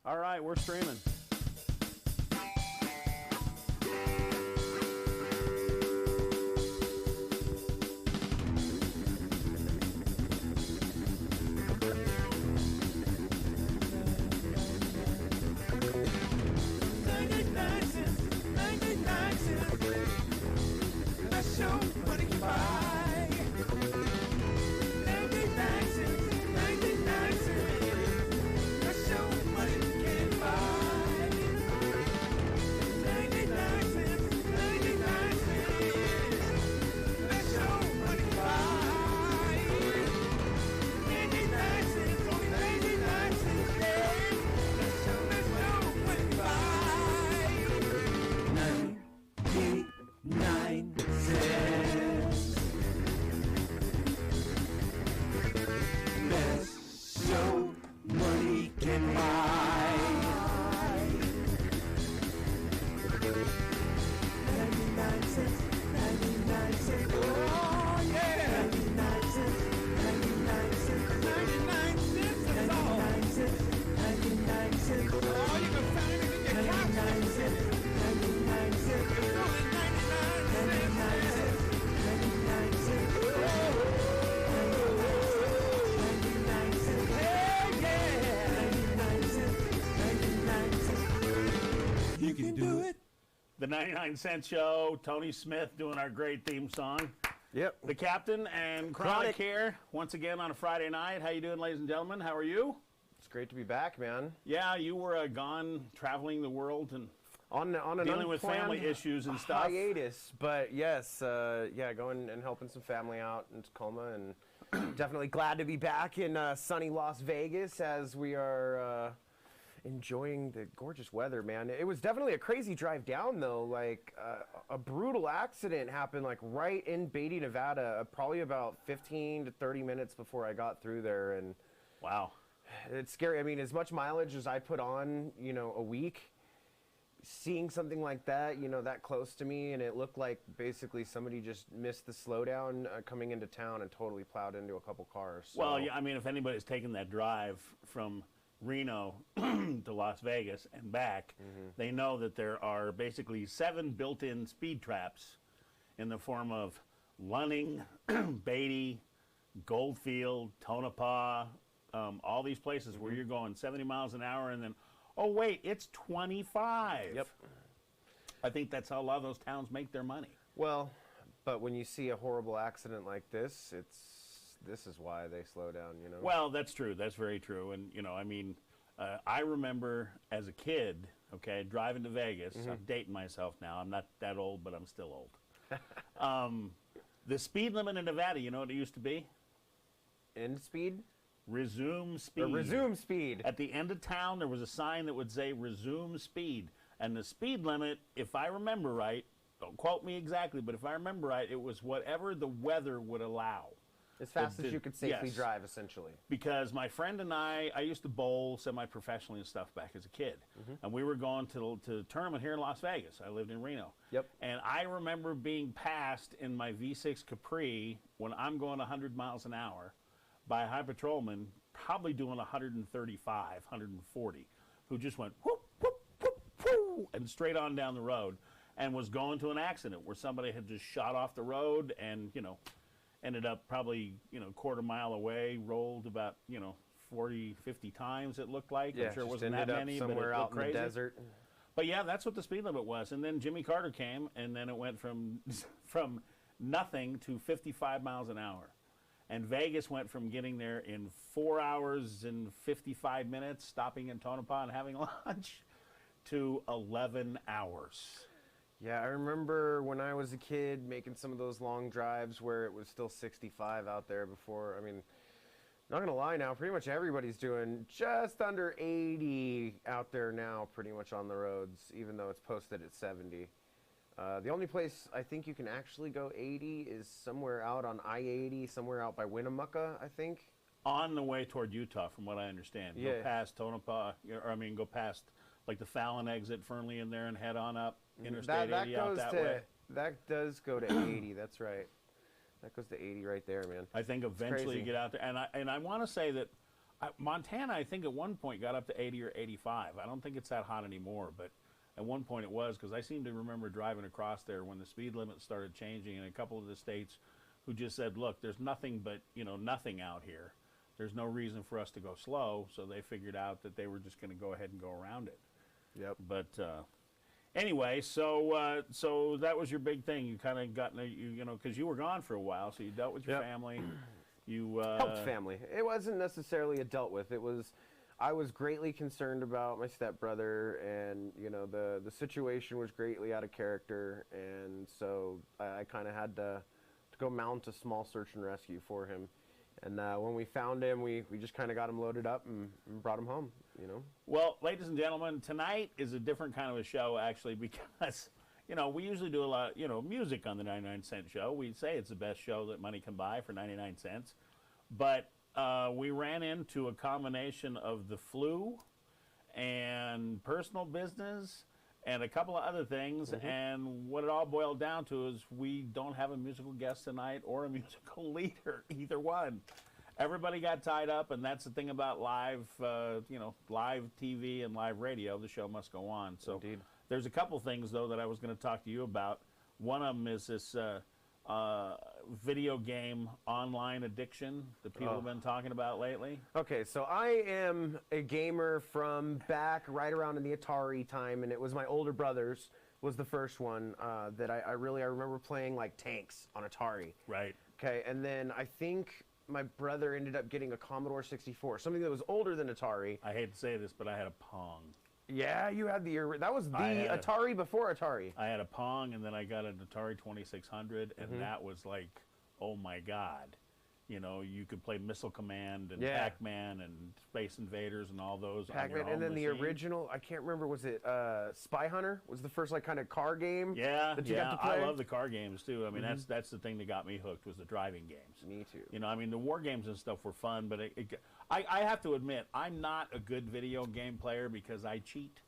All right, we're streaming. The 99-Cent Show, Tony Smith doing our great theme song. Yep. The Captain and Kronik here, once again on a Friday night. How you doing, ladies and gentlemen? How are you? It's great to be back, man. Yeah, you were gone traveling the world and on an dealing with family issues and stuff. Hiatus, but yes, going and helping some family out in Tacoma, and definitely glad to be back in sunny Las Vegas as we are enjoying the gorgeous weather, man. It was definitely a crazy drive down, though. Like, a brutal accident happened, like, right in Beatty, Nevada, probably about 15 to 30 minutes before I got through there. And wow. It's scary. I mean, as much mileage as I put on, a week, seeing something like that, that close to me, and it looked like basically somebody just missed the slowdown coming into town and totally plowed into a couple cars. So. Well, yeah, I mean, if anybody's taken that drive from Reno to Las Vegas and back, they know that there are basically 7 built-in speed traps in the form of Lunning, Beatty, Goldfield, Tonopah, all these places where you're going 70 miles an hour and then, oh, wait, it's 25. Yep. I think that's how a lot of those towns make their money. Well, but when you see a horrible accident like this is why they slow down, Well, that's true. That's very true. And, I remember as a kid, driving to Vegas. I'm dating myself now. I'm not that old, but I'm still old. The speed limit in Nevada, you know what it used to be? End speed? Resume speed. Or resume speed. At the end of town, there was a sign that would say resume speed. And the speed limit, if I remember right, don't quote me exactly, but if I remember right, it was whatever the weather would allow. As fast as you could safely drive, essentially. Because my friend and I used to bowl semi-professionally and stuff back as a kid. And we were going to a tournament here in Las Vegas. I lived in Reno. Yep. And I remember being passed in my V6 Capri when I'm going 100 miles an hour by a high patrolman, probably doing 135, 140, who just went whoop, whoop, whoop, whoop, and straight on down the road and was going to an accident where somebody had just shot off the road and, ended up probably, quarter mile away, rolled about, 40, 50 times it looked like. Yeah, I'm sure it just wasn't that many, but it somewhere looked out in crazy. the desert. But yeah, that's what the speed limit was. And then Jimmy Carter came, and then it went from nothing to 55 miles an hour. And Vegas went from getting there in 4 hours and 55 minutes, stopping in Tonopah and having lunch, to 11 hours. Yeah, I remember when I was a kid making some of those long drives where it was still 65 out there before. I mean, not going to lie now, pretty much everybody's doing just under 80 out there now, pretty much on the roads, even though it's posted at 70. The only place I think you can actually go 80 is somewhere out on I-80, somewhere out by Winnemucca, I think. On the way toward Utah, from what I understand. Yeah. Go past Tonopah, go past like the Fallon exit, Fernley in there, and head on up Interstate 80 out that way. That does go to 80, that's right. That goes to 80 right there, man. I think eventually you get out there. And I want to say that Montana, I think at one point got up to 80 or 85. I don't think it's that hot anymore, but at one point it was, because I seem to remember driving across there when the speed limit started changing in a couple of the states who just said, look, there's nothing but, nothing out here. There's no reason for us to go slow, so they figured out that they were just going to go ahead and go around it. Yep. But anyway, so that was your big thing. You kind of got, because you were gone for a while, so you dealt with your family. You helped family. It wasn't necessarily a dealt with. It was, I was greatly concerned about my stepbrother, and the situation was greatly out of character, and so I kind of had to go mount a small search and rescue for him. And when we found him, we just kind of got him loaded up and brought him home. Well, ladies and gentlemen, tonight is a different kind of a show actually, because we usually do a lot music on the 99-cent show. We say it's the best show that money can buy for 99 cents. But we ran into a combination of the flu and personal business and a couple of other things. And what it all boiled down to is we don't have a musical guest tonight or a musical leader, either one. Everybody got tied up, and that's the thing about live, live TV and live radio. The show must go on. So Indeed. There's a couple things, though, that I was going to talk to you about. One of them is this video game online addiction that people have been talking about lately. Okay, so I am a gamer from back right around in the Atari time, and it was my older brother's was the first one that I remember playing like tanks on Atari. Right. Okay, and then I think my brother ended up getting a Commodore 64, something that was older than Atari. I hate to say this, but I had a Pong. Yeah, you had that was the Atari before Atari. I had a Pong, and then I got an Atari 2600, and that was like, oh my God. You could play Missile Command and Pac-Man and Space Invaders and all those. Pac-Man, and then the original, I can't remember, was it Spy Hunter? Was the first like kind of car game? Yeah, that you got to play? I love the car games too. I mean, that's the thing that got me hooked was the driving games. Me too. The war games and stuff were fun, but I have to admit, I'm not a good video game player because I cheat.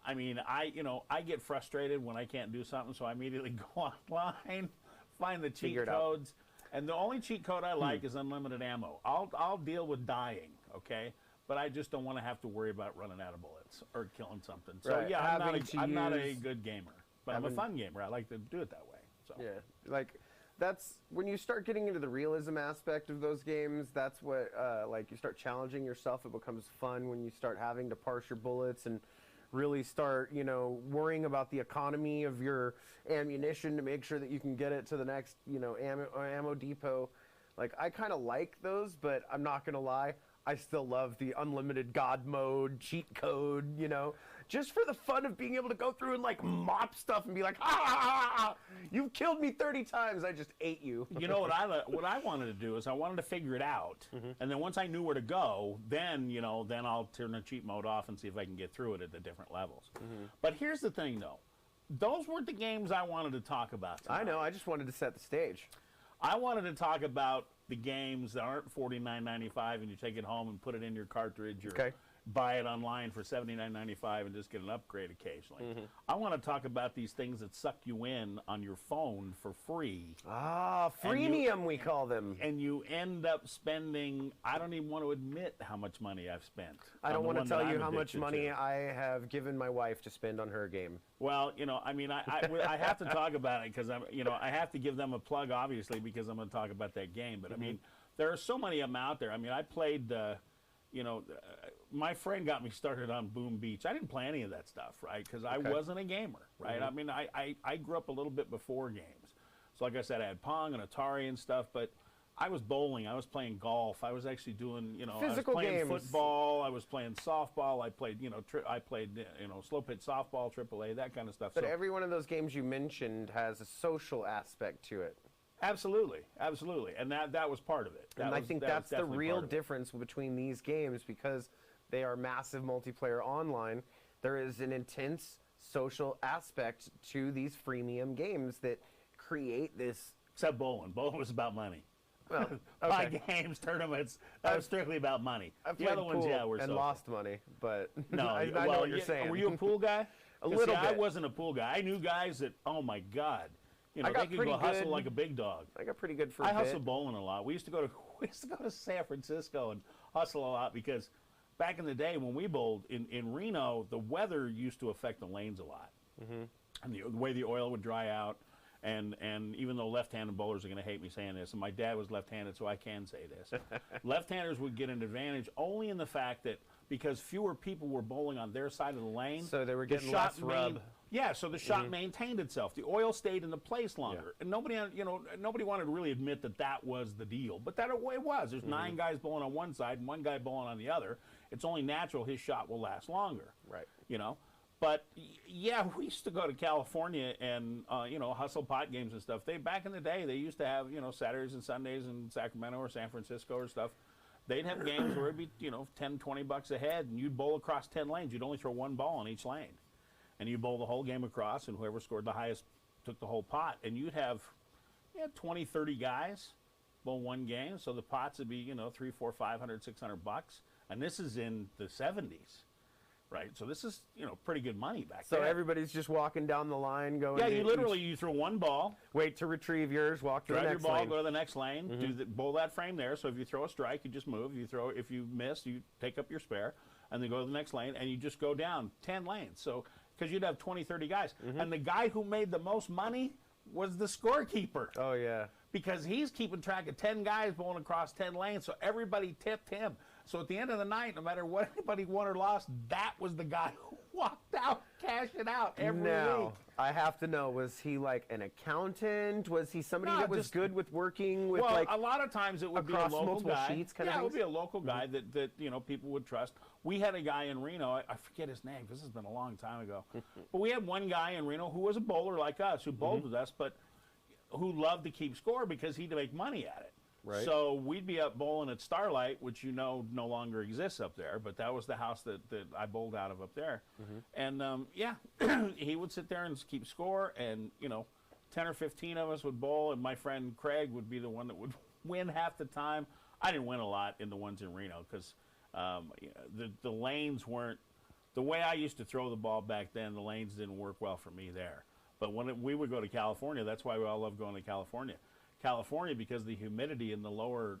I mean, I get frustrated when I can't do something, so I immediately go online, find the cheat codes. And the only cheat code I like is unlimited ammo. I'll deal with dying, okay? But I just don't want to have to worry about running out of bullets or killing something. So yeah, I'm not a good gamer, but I'm a fun gamer. I like to do it that way. So yeah, like that's when you start getting into the realism aspect of those games. That's what like you start challenging yourself. It becomes fun when you start having to parse your bullets and really start, worrying about the economy of your ammunition to make sure that you can get it to the next, ammo depot. Like, I kind of like those, but I'm not going to lie. I still love the unlimited God mode, cheat code, just for the fun of being able to go through and, like, mop stuff and be like, you've killed me 30 times. I just ate you. You know what I wanted to do is I wanted to figure it out. And then once I knew where to go, then I'll turn the cheat mode off and see if I can get through it at the different levels. But here's the thing, though. Those weren't the games I wanted to talk about tonight. I know. I just wanted to set the stage. I wanted to talk about the games that aren't $49.95 and you take it home and put it in your cartridge or buy it online for $79.95 and just get an upgrade occasionally. I want to talk about these things that suck you in on your phone for free. Freemium we call them. And you end up spending, I don't even want to admit how much money I've spent. I don't want to tell you how much money I have given my wife to spend on her game. Well, I mean, I have to talk about it because I have to give them a plug, obviously, because I'm going to talk about that game. But I mean, there are so many of them out there. I mean, I played, my friend got me started on Boom Beach. I didn't play any of that stuff, right? Because I wasn't a gamer, right? I mean, I grew up a little bit before games. So like I said, I had Pong and Atari and stuff, but I was bowling. I was playing golf. I was actually doing, physical I was playing games. football. I was playing softball. I played, slow pitch softball, AAA, that kind of stuff. But every one of those games you mentioned has a social aspect to it. Absolutely, absolutely, and that was part of it. And I think that's the real difference between these games, because they are massive multiplayer online. There is an intense social aspect to these freemium games that create this. Except bowling. Bowling was about money. Well, Buy games, tournaments. That was strictly about money. The other ones, were and social. Lost money, but no, I know what you're saying. Were you a pool guy? A little bit. I wasn't a pool guy. I knew guys that, oh my God, they could go hustle like a big dog. I got pretty good for I hustled bowling a lot. We used to go to San Francisco and hustle a lot because back in the day when we bowled in Reno, the weather used to affect the lanes a lot. And the way the oil would dry out. And even though left-handed bowlers are going to hate me saying this, and my dad was left-handed, so I can say this, left-handers would get an advantage only in the fact that because fewer people were bowling on their side of the lane, so they were getting less rub. Yeah, so the shot maintained itself. The oil stayed in the place longer, and nobody wanted to really admit that that was the deal, but that it was. There's 9 guys bowling on one side and 1 guy bowling on the other. It's only natural his shot will last longer. Right. You know. But yeah, we used to go to California and hustle pot games and stuff. Back in the day, they used to have Saturdays and Sundays in Sacramento or San Francisco or stuff. They'd have games where it'd be $10-20 a head, and you'd bowl across 10 lanes. You'd only throw 1 ball on each lane, and you bowl the whole game across, and whoever scored the highest took the whole pot. And you'd have 20-30 guys bowl one game, so the pots would be $300, $400, $500, $600, and this is in the 70s. Right, so this is pretty good money back then. So everybody's just walking down the line, going. Yeah, you throw 1 ball, wait to retrieve yours, walk to the next drive your ball, lane. go to the next lane, bowl that frame there. So if you throw a strike, you just move. If you miss, you take up your spare, and then go to the next lane, and you just go down 10 lanes. So because you'd have 20-30 guys, and the guy who made the most money was the scorekeeper. Oh yeah, because he's keeping track of 10 guys bowling across 10 lanes, so everybody tipped him. So at the end of the night, no matter what anybody won or lost, that was the guy who walked out, cashing out every week. I have to know, was he like an accountant? Was he somebody that was good with working with a lot of times it would be a local guy. Sheets it would be a local guy that people would trust. We had a guy in Reno, I forget his name, this has been a long time ago. But we had one guy in Reno who was a bowler like us, who bowled with us, but who loved to keep score because he'd make money at it. Right. So we'd be up bowling at Starlight, which no longer exists up there, but that was the house that I bowled out of up there. And he would sit there and keep score, and 10 or 15 of us would bowl, and my friend Craig would be the one that would win half the time. I didn't win a lot in the ones in Reno because the lanes weren't the way I used to throw the ball back then. The lanes didn't work well for me there. But when we would go to California, that's why we all love going to California. California, because of the humidity and the lower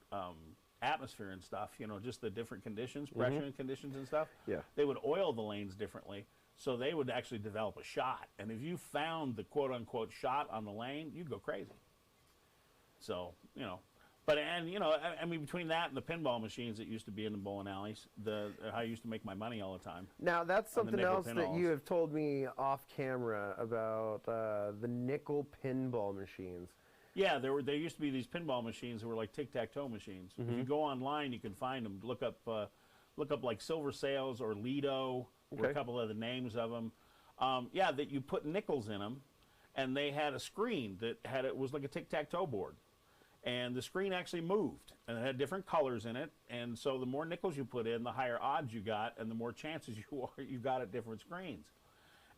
atmosphere and stuff, just the different conditions, pressure and conditions and stuff, they would oil the lanes differently, so they would actually develop a shot. And if you found the quote-unquote shot on the lane, you'd go crazy. So, I mean, between that and the pinball machines that used to be in the bowling alleys, I used to make my money all the time. Now, that's something else that you have told me off camera about the nickel pinball machines. Yeah, there used to be these pinball machines that were like tic-tac-toe machines. If you go online, you can find them. Look up like Silver Sails or Lido, or a couple of the names of them. That you put nickels in them, and they had a screen that it was like a tic-tac-toe board, and the screen actually moved, and it had different colors in it. And so the more nickels you put in, the higher odds you got, and the more chances you got at different screens.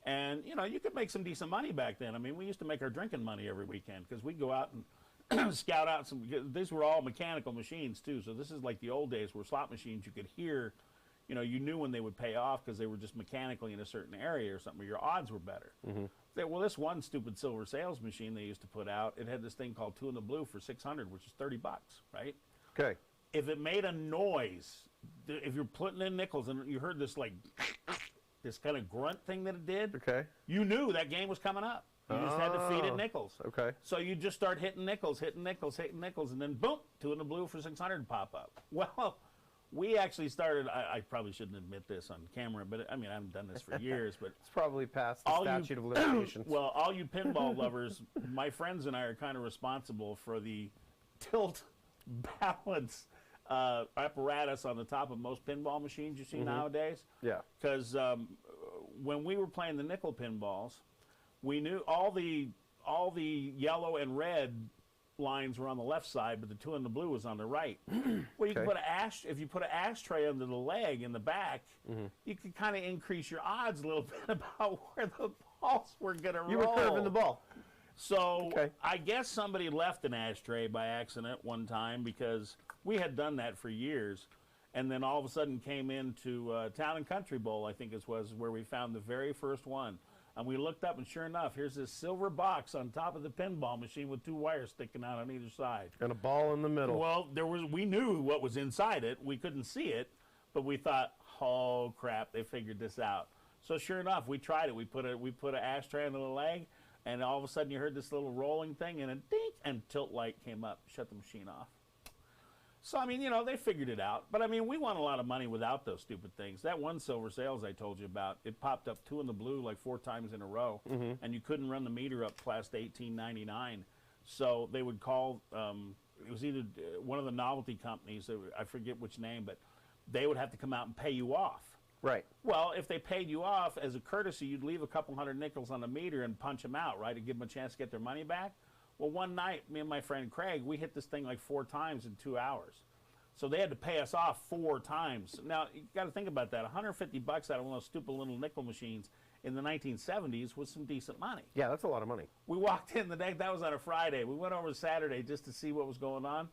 And, you could make some decent money back then. I mean, we used to make our drinking money every weekend because we'd go out and scout out these were all mechanical machines, too. So this is like the old days where slot machines, you could hear, you knew when they would pay off because they were just mechanically in a certain area or something, where your odds were better. Well, this one stupid Silver Sails machine they used to put out, it had this thing called Two in the Blue for $600, which is $30, right? Okay. If it made a noise, if you're putting in nickels and you heard this like... this kind of grunt thing that it did, you knew that game was coming up. You just had to feed it nickels. Okay. So you just start hitting nickels, and then boom, Two in the Blue for 600 pop up. Well, we actually started, I probably shouldn't admit this on camera, but I mean, I haven't done this for years, but... It's probably past the statute of limitations. Well, all you pinball lovers, my friends and I are kind of responsible for the tilt balance apparatus on the top of most pinball machines you see nowadays. Yeah. Because when we were playing the nickel pinballs, we knew all the yellow and red lines were on the left side, but the Two in the Blue was on the right. Well, you can put if you put an ashtray under the leg in the back, you could kind of increase your odds a little bit about where the balls were going to roll. You were curving the ball. So I guess somebody left an ashtray by accident one time because we had done that for years. And then all of a sudden came into Town and Country Bowl, I think it was, where we found the very first one. And we looked up, and sure enough, here's this silver box on top of the pinball machine with 2 wires sticking out on either side. And a ball in the middle. Well, we knew what was inside it. We couldn't see it, but we thought, oh crap, they figured this out. So sure enough, we tried it. We put an ashtray on the leg, and all of a sudden you heard this little rolling thing, and a ding, and tilt light came up, shut the machine off. So, I mean, they figured it out. But, I mean, we won a lot of money without those stupid things. That one silver sales I told you about, it popped up 2 in the blue like 4 times in a row, and you couldn't run the meter up past $18.99. So they would call, it was either one of the novelty companies, I forget which name, but they would have to come out and pay you off. Right. Well, if they paid you off, as a courtesy, you'd leave a couple hundred nickels on the meter and punch them out, right, to give them a chance to get their money back. Well, one night, me and my friend Craig, we hit this thing like 4 times in 2 hours. So they had to pay us off 4 times. Now, you got to think about that. $150 out of one of those stupid little nickel machines in the 1970s was some decent money. Yeah, that's a lot of money. We walked in the day, that was on a Friday. We went over Saturday just to see what was going on.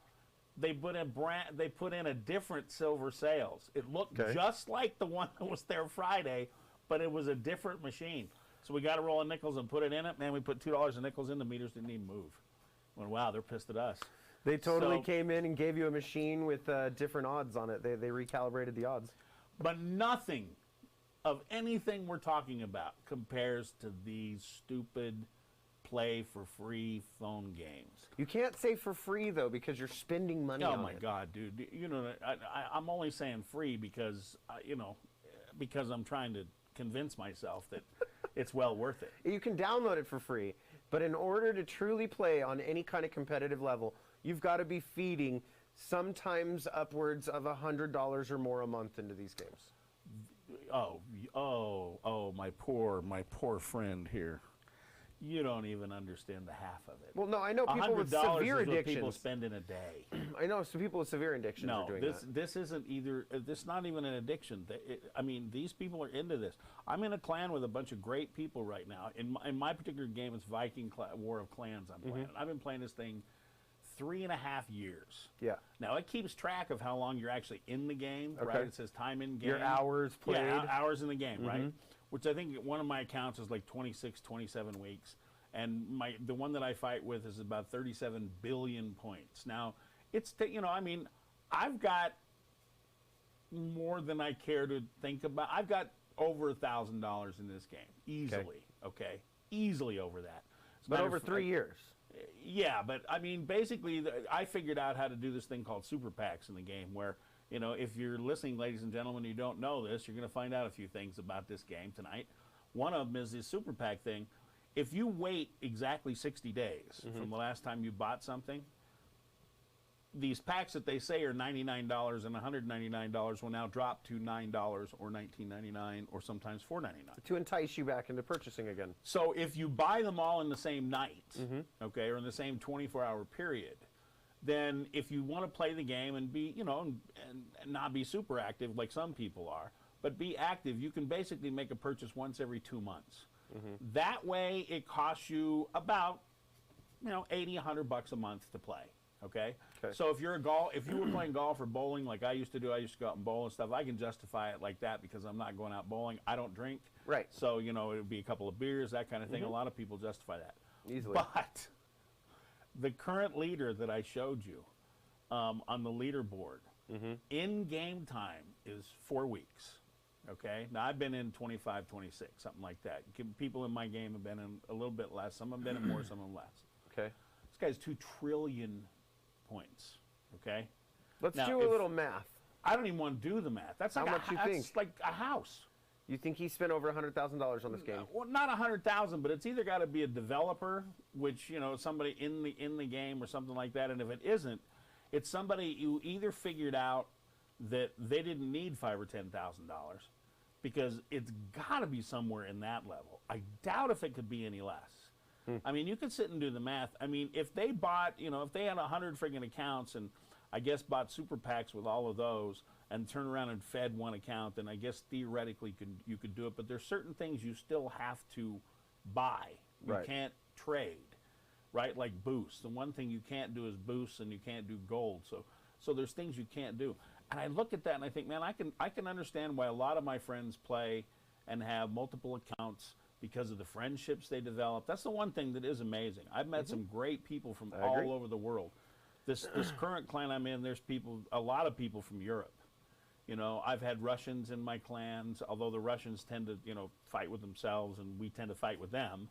They put in a different silver sales. It looked just like the one that was there Friday, but it was a different machine. So we got a roll of nickels and put it in it. Man, we put $2 of nickels in, the meters didn't even move. Went, wow, they're pissed at us. They totally came in and gave you a machine with different odds on it. They recalibrated the odds. But nothing of anything we're talking about compares to these stupid play for free phone games. You can't say for free, though, because you're spending money on it. Oh, my God, dude. I'm only saying free because, because I'm trying to convince myself that it's well worth it. You can download it for free, but in order to truly play on any kind of competitive level, you've got to be feeding sometimes upwards of $100 or more a month into these games. My poor friend here. You don't even understand the half of it. Well, no, I know people with severe is what addictions. people spend in a day. I know some people with severe addictions are doing that. This isn't either. This is not even an addiction. I mean, these people are into this. I'm in a clan with a bunch of great people right now. In my particular game, it's Viking War of Clans I'm playing. I've been playing this thing 3.5 years. Yeah. Now, it keeps track of how long you're actually in the game, right? It says time in game. Your hours played. Yeah, hours in the game, right? Which I think one of my accounts is like 26, 27 weeks. And the one that I fight with is about 37 billion points. Now, it's, I've got more than I care to think about. I've got over $1,000 in this game, easily, okay? Easily over that. But over 3 years. Yeah, but I mean, basically, I figured out how to do this thing called super packs in the game where, if you're listening, ladies and gentlemen, you don't know this, you're going to find out a few things about this game tonight. One of them is this super pack thing. If you wait exactly 60 days from the last time you bought something, these packs that they say are $99 and $199 will now drop to $9 or $19.99 or sometimes $4.99. To entice you back into purchasing again. So if you buy them all in the same night, okay, or in the same 24-hour period, then if you want to play the game and be, and not be super active like some people are, but be active, you can basically make a purchase once every 2 months. That way it costs you about, $80, $100 a month to play. Okay? So if you were playing golf or bowling like I used to do, I used to go out and bowl and stuff, I can justify it like that because I'm not going out bowling. I don't drink. Right. So, it would be a couple of beers, that kind of thing. A lot of people justify that. Easily. But the current leader that I showed you on the leaderboard, in game time is 4 weeks. Okay? Now, I've been in 25, 26, something like that. People in my game have been in a little bit less. Some have been in more, some have less. Okay. This guy's 2 trillion points. Okay? Let's do a little math. I don't even want to do the math. That's like how much you think? That's like a house. You think he spent over $100,000 on this game? Well, not 100,000, but it's either got to be a developer, which somebody in the game or something like that. And if it isn't, it's somebody who either figured out that they didn't need $5,000 or $10,000 because it's got to be somewhere in that level. I doubt if it could be any less. I mean, you could sit and do the math. I mean, if they bought, if they had 100 friggin' accounts and I guess bought super packs with all of those and turned around and fed one account, then I guess theoretically you could do it. But there's certain things you still have to buy. You can't trade, right? Like boosts. The one thing you can't do is boosts, and you can't do gold. So there's things you can't do. And I look at that and I think, man, I can understand why a lot of my friends play and have multiple accounts because of the friendships they develop. That's the one thing that is amazing. I've met some great people from I agree. all over the world. This current clan I'm in, there's a lot of people from Europe. You know, I've had Russians in my clans, although the Russians tend to, fight with themselves, and we tend to fight with them.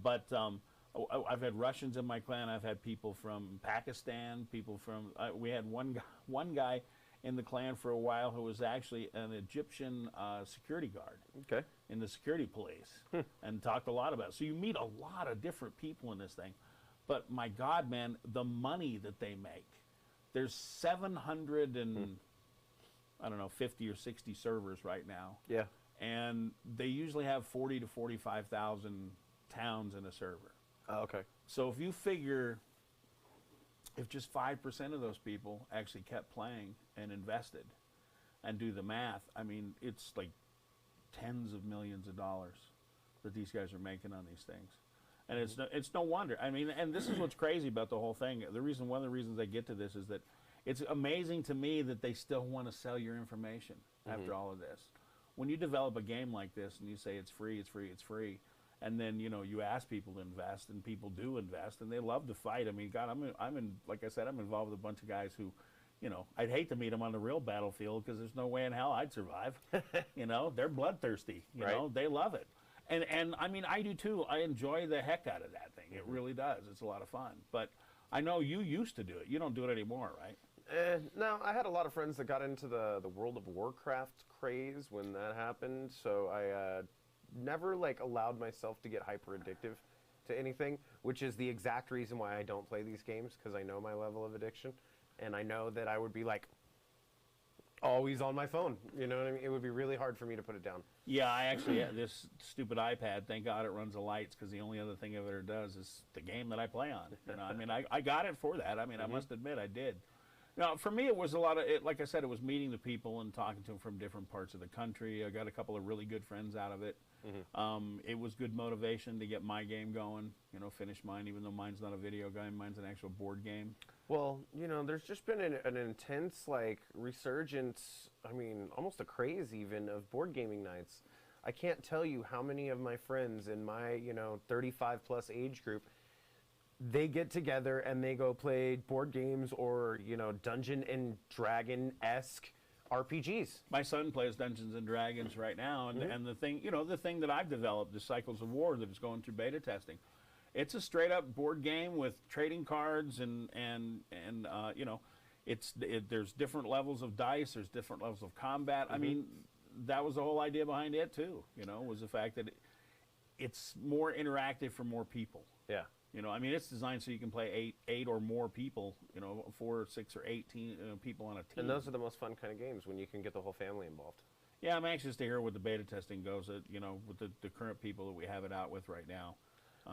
But I've had Russians in my clan. I've had people from Pakistan, people from. We had one guy in the clan for a while who was actually an Egyptian security guard. Okay. In the security police, and talked a lot about it. So you meet a lot of different people in this thing. But my God, man, the money that they make. There's 700 and I don't know, 50 or 60 servers right now. Yeah. And they usually have 40 to 45,000 towns in a server. Oh, okay. So if you figure if just 5% of those people actually kept playing and invested and do the math, I mean, it's like tens of millions of dollars that these guys are making on these things. And it's no wonder. I mean, and this is what's crazy about the whole thing. One of the reasons I get to this is that it's amazing to me that they still want to sell your information after all of this. When you develop a game like this and you say it's free, it's free, it's free, and then you ask people to invest, and people do invest, and they love to fight. I mean, God, I'm in like I said, I'm involved with a bunch of guys who, I'd hate to meet them on the real battlefield because there's no way in hell I'd survive. They're bloodthirsty. They love it. And I mean, I do too. I enjoy the heck out of that thing. It really does. It's a lot of fun. But I know you used to do it. You don't do it anymore, right? No, I had a lot of friends that got into the World of Warcraft craze when that happened. So I never allowed myself to get hyper addictive to anything, which is the exact reason why I don't play these games, because I know my level of addiction, and I know that I would be always on my phone. You know what I mean? It would be really hard for me to put it down. Yeah, I actually this stupid iPad. Thank God it runs the lights, because the only other thing it ever does is the game that I play on. I mean, I got it for that. I mean, I must admit I did. Now, for me, it was a lot of it. Like I said, it was meeting the people and talking to them from different parts of the country. I got a couple of really good friends out of it. It was good motivation to get my game going. Finish mine, even though mine's not a video game. Mine's an actual board game. Well, there's just been an intense resurgence. I mean, almost a craze even of board gaming nights. I can't tell you how many of my friends in my 35 plus age group, they get together and they go play board games or Dungeon and Dragon-esque RPGs. My son plays Dungeons and Dragons right now, and the thing that I've developed, the Cycles of War, that is going through beta testing. It's a straight up board game with trading cards and there's different levels of dice, there's different levels of combat. I mean, that was the whole idea behind it too. Was the fact that it's more interactive for more people. Yeah. I mean, it's designed so you can play eight or more people, 4, 6, or 18 people on a team. And those are the most fun kind of games, when you can get the whole family involved. Yeah, I'm anxious to hear what the beta testing goes, with the current people that we have it out with right now.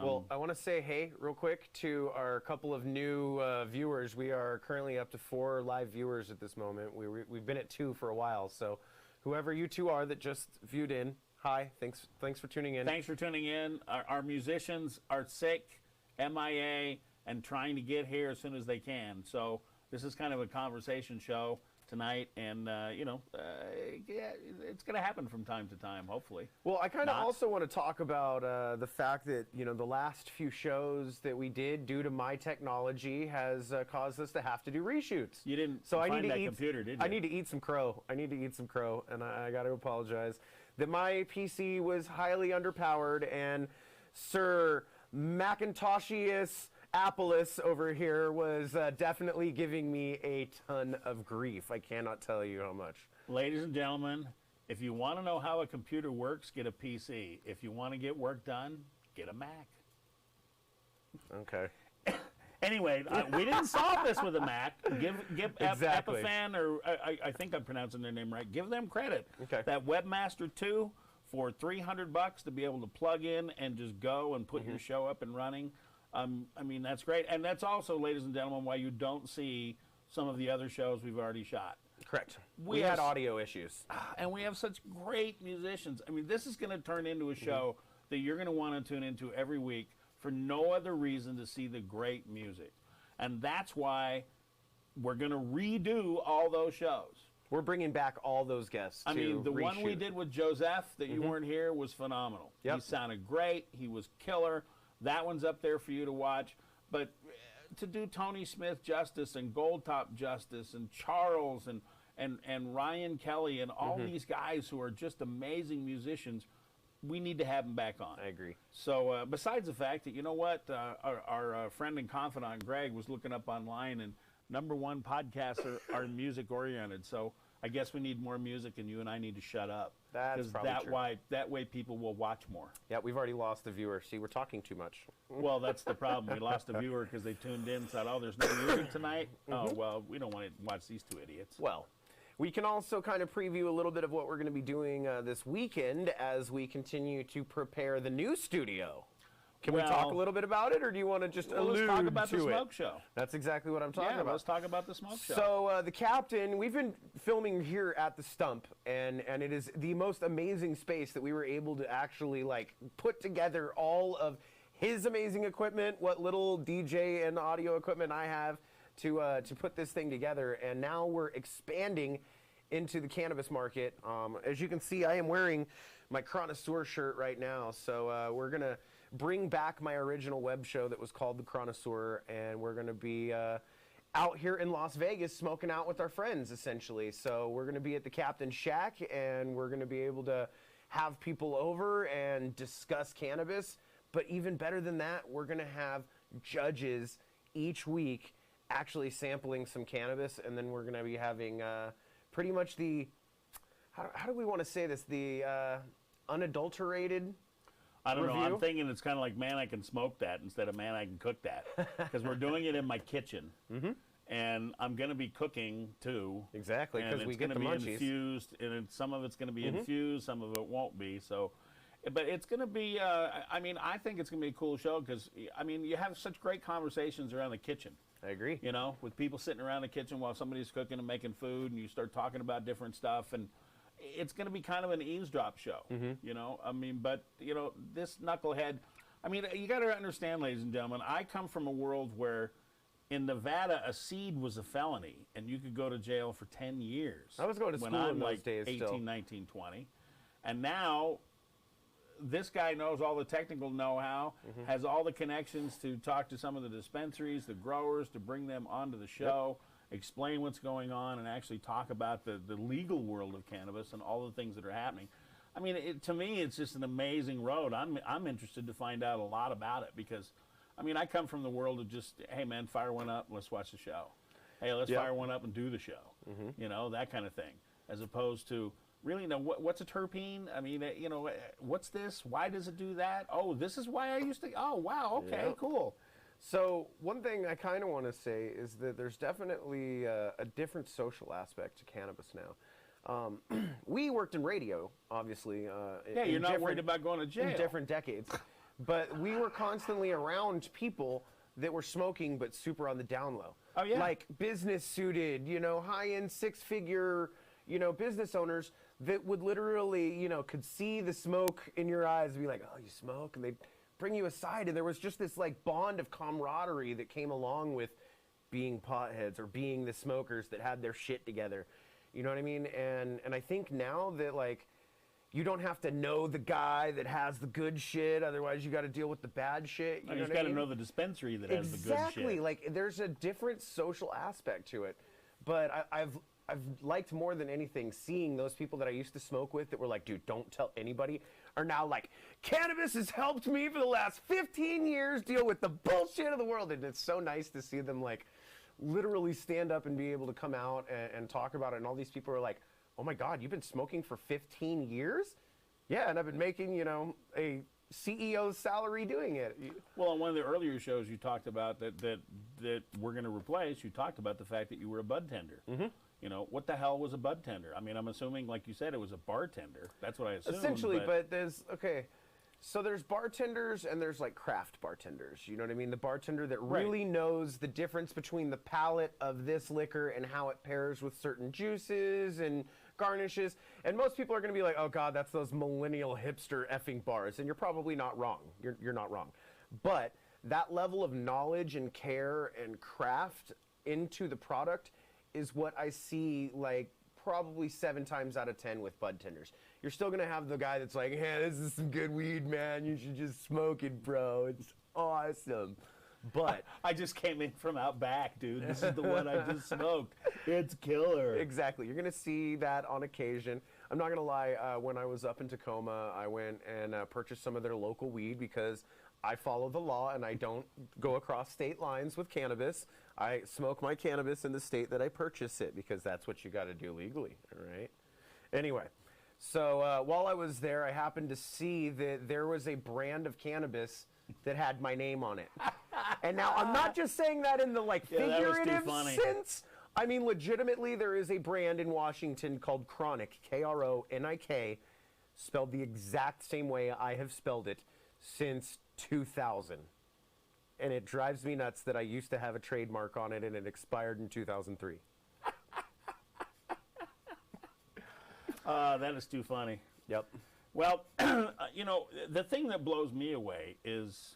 Well, I want to say hey real quick to our couple of new viewers. We are currently up to 4 live viewers at this moment. We've been at 2 for a while, so whoever you two are that just viewed in, hi, thanks for tuning in. Thanks for tuning in. Our musicians are sick, MIA, and trying to get here as soon as they can. So this is kind of a conversation show tonight, and yeah, it's going to happen from time to time, hopefully. Well, I kind of also want to talk about the fact that the last few shows that we did, due to my technology, has caused us to have to do reshoots. You didn't find that computer, did you? I need to eat some crow. And I got to apologize that my PC was highly underpowered, and Sir Macintoshius Appleus over here was definitely giving me a ton of grief. I cannot tell you how much. Ladies and gentlemen, if you want to know how a computer works, get a PC. If you want to get work done, get a Mac. Okay. Anyway, we didn't solve this with a Mac. Give Exactly. Epiphan, or I think I'm pronouncing their name right. Give them credit. Okay. That Webmaster 2 for $300 to be able to plug in and just go and put your show up and running. I mean, that's great. And that's also, ladies and gentlemen, why you don't see some of the other shows we've already shot. Correct. We had audio issues. And we have such great musicians. I mean, this is going to turn into a show that you're going to want to tune into every week for no other reason to see the great music. And that's why we're going to redo all those shows. We're bringing back all those guests. I mean, the one we did with Joseph that you weren't here was phenomenal. Yep. He sounded great. He was killer. That one's up there for you to watch. But to do Tony Smith justice and Goldtop justice and Charles and Ryan Kelly and all these guys who are just amazing musicians, we need to have them back on. I agree. So besides the fact that, you know what, our friend and confidant Greg was looking up online, and #1 podcasts are music oriented. So I guess we need more music, and you and I need to shut up. That's probably true. That way people will watch more. Yeah, we've already lost a viewer. See, we're talking too much. Well, that's the problem. We lost a viewer because they tuned in and said, oh, there's no music tonight. Oh, well, we don't want to watch these two idiots. Well, we can also kind of preview a little bit of what we're going to be doing this weekend as we continue to prepare the new studio. Can we talk a little bit about it, or do you want to just allude to it? Let's talk about the smoke show. That's exactly what I'm talking about. Let's talk about the smoke show. So the Captain, we've been filming here at the Stump, and it is the most amazing space that we were able to actually like put together all of his amazing equipment, what little DJ and audio equipment I have to put this thing together. And now we're expanding into the cannabis market. As you can see, I am wearing my Connoisseur shirt right now. So we're gonna bring back my original web show that was called The Connoisseur, and we're going to be out here in Las Vegas smoking out with our friends, essentially. So we're going to be at the Captain Shack, and we're going to be able to have people over and discuss cannabis. But even better than that, we're going to have judges each week actually sampling some cannabis, and then we're going to be having pretty much the, how do we want to say this, the unadulterated I don't know. review? I'm thinking it's kind of like, man, I can smoke that instead of, man, I can cook that. Because we're doing it in my kitchen. And I'm going to be cooking, too. Exactly, because we get the munchies. munchies. Infused, and some of it's going to be infused, some of it won't be. So, but it's going to be, I mean, I think it's going to be a cool show because, I mean, you have such great conversations around the kitchen. I agree. You know, with people sitting around the kitchen while somebody's cooking and making food, and you start talking about different stuff, and it's going to be kind of an eavesdrop show, you know. I mean, but, you know, this knucklehead, I mean, you got to understand, ladies and gentlemen, I come from a world where in Nevada, a seed was a felony, and you could go to jail for 10 years. I was going to school when I'm in those like days 18, still. 19, 20. And now this guy knows all the technical know-how, has all the connections to talk to some of the dispensaries, the growers, to bring them onto the show, explain what's going on, and actually talk about the legal world of cannabis and all the things that are happening. I mean, to me, it's just an amazing road. I'm interested to find out a lot about it because, I mean, I come from the world of just, hey, man, fire one up, let's watch the show. Hey, let's fire one up and do the show. You know, that kind of thing. As opposed to, really, now, what's a terpene? I mean, you know, what's this? Why does it do that? Oh, this is why I used to, oh, wow, okay, cool. So one thing I kind of want to say is that there's definitely a different social aspect to cannabis now. We worked in radio, obviously. Yeah, you're not worried about going to jail. In different decades. But we were constantly around people that were smoking but super on the down low. Oh, yeah. Like business suited, you know, high-end six-figure, you know, business owners that would literally, you know, could see the smoke in your eyes and be like, oh, you smoke? And they'd bring you aside, and there was just this like bond of camaraderie that came along with being potheads or being the smokers that had their shit together. You know what I mean? And I think now that like you don't have to know the guy that has the good shit, otherwise you got to deal with the bad shit. You just got to know the dispensary that has the good shit. Exactly. Like there's a different social aspect to it. But I've liked more than anything seeing those people that I used to smoke with that were like, dude, don't tell anybody, are now like, cannabis has helped me for the last 15 years deal with the bullshit of the world. And it's so nice to see them like literally stand up and be able to come out and talk about it. And all these people are like, oh my God, you've been smoking for 15 years? Yeah, and I've been making, you know, a CEO's salary doing it. Well, on one of the earlier shows you talked about that we're going to replace, you talked about the fact that you were a bud tender. You know, what the hell was a bud tender? I mean, I'm assuming, like you said, it was a bartender. That's what I assumed. Essentially, but there's, okay, so there's bartenders and there's like craft bartenders. You know what I mean? The bartender that really knows the difference between the palate of this liquor and how it pairs with certain juices and garnishes. And most people are going to be like, oh God, that's those millennial hipster effing bars. And you're probably not wrong. You're not wrong. But that level of knowledge and care and craft into the product is what I see like probably 7 times out of 10 with bud tenders. You're still going to have the guy that's like, hey, this is some good weed, man. You should just smoke it, bro. It's awesome. But I just came in from out back, dude. This is the one I just smoked. It's killer. exactly. You're going to see that on occasion. I'm not going to lie. When I was up in Tacoma, I went and purchased some of their local weed because I follow the law and I don't go across state lines with cannabis. I smoke my cannabis in the state that I purchase it because that's what you got to do legally, all right? Anyway, so while I was there, I happened to see that there was a brand of cannabis that had my name on it. And now I'm not just saying that in the figurative sense. I mean, legitimately, there is a brand in Washington called Kronik, Kronik, spelled the exact same way I have spelled it since 2000. And it drives me nuts that I used to have a trademark on it and it expired in 2003. That is too funny. Yep. Well, the thing that blows me away is,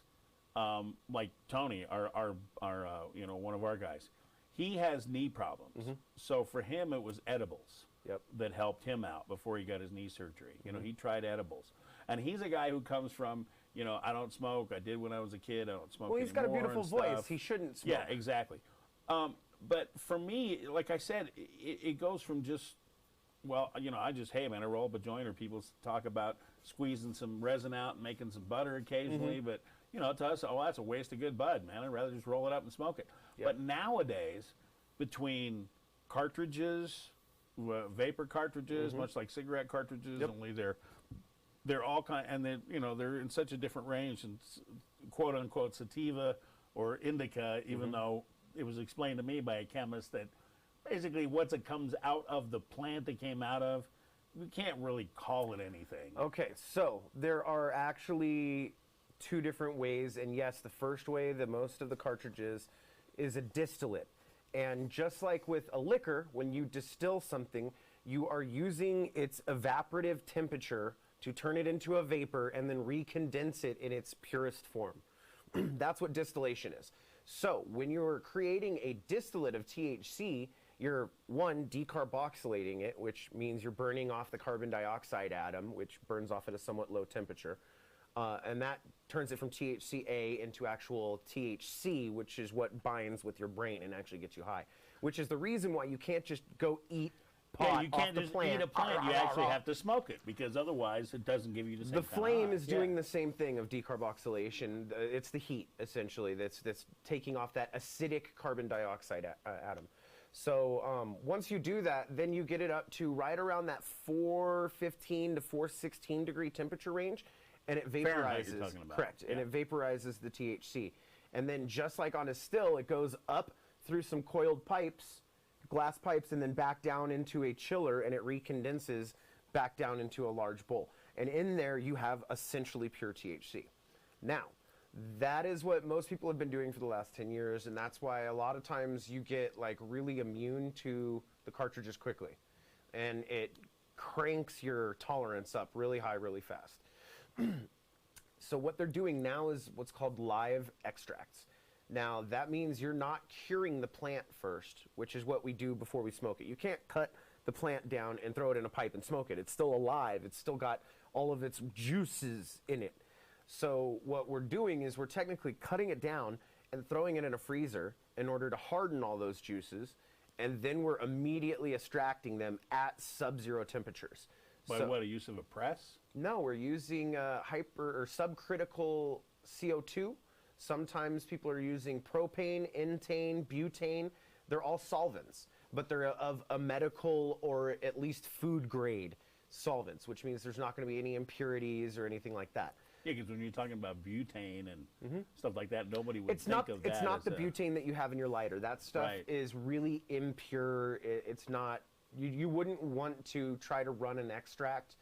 like Tony, our one of our guys, he has knee problems. Mm-hmm. So for him, it was edibles that helped him out before he got his knee surgery. You know, he tried edibles. And he's a guy who comes from, I don't smoke. I did when I was a kid. I don't smoke anymore. Well, he's got a beautiful voice. He shouldn't smoke. Yeah, exactly. But for me, like I said, it goes from just, I just, hey, man, I roll up a joint, or people talk about squeezing some resin out and making some butter occasionally. Mm-hmm. But, to us, that's a waste of good bud, man. I'd rather just roll it up and smoke it. Yep. But nowadays, between cartridges, vapor cartridges, much like cigarette cartridges, only they're all and they're in such a different range, and quote unquote sativa or indica, even though it was explained to me by a chemist that basically once it comes out of the plant it came out of, we can't really call it anything. Okay, so there are actually 2 different ways, and yes, the first way, the most of the cartridges, is a distillate. And just like with a liquor, when you distill something, you are using its evaporative temperature to turn it into a vapor and then recondense it in its purest form. That's what distillation is. So when you're creating a distillate of THC, you're, 1, decarboxylating it, which means you're burning off the carbon dioxide atom, which burns off at a somewhat low temperature. And that turns it from THCA into actual THC, which is what binds with your brain and actually gets you high. Which is the reason why you can't just go eat pot you can't off the just plant. eat a plant. You actually have to smoke it, because otherwise it doesn't give you the same The flame high. is doing the same thing of decarboxylation. It's the heat, essentially, that's taking off that acidic carbon dioxide atom. So once you do that, then you get it up to right around that 415 to 416 degree temperature range, and it vaporizes. Fahrenheit you're talking about. Correct, and it vaporizes the THC. And then just like on a still, it goes up through some coiled pipes, glass pipes, and then back down into a chiller, and it recondenses back down into a large bowl. And in there, you have essentially pure THC. Now, that is what most people have been doing for the last 10 years, and that's why a lot of times you get really immune to the cartridges quickly. And it cranks your tolerance up really high, really fast. So what they're doing now is what's called live extracts. Now, that means you're not curing the plant first, which is what we do before we smoke it. You can't cut the plant down and throw it in a pipe and smoke it. It's still alive. It's still got all of its juices in it. So what we're doing is we're technically cutting it down and throwing it in a freezer in order to harden all those juices, and then we're immediately extracting them at sub-zero temperatures. By what, a use of a press? No, we're using hyper or subcritical CO2. Sometimes people are using propane, intane, butane. They're all solvents, but they're of a medical or at least food grade solvents, which means there's not going to be any impurities or anything like that. Yeah, because when you're talking about butane and stuff like that, nobody would think of that. It's not the butane that you have in your lighter. That stuff is really impure. It's not. You wouldn't want to try to run an extract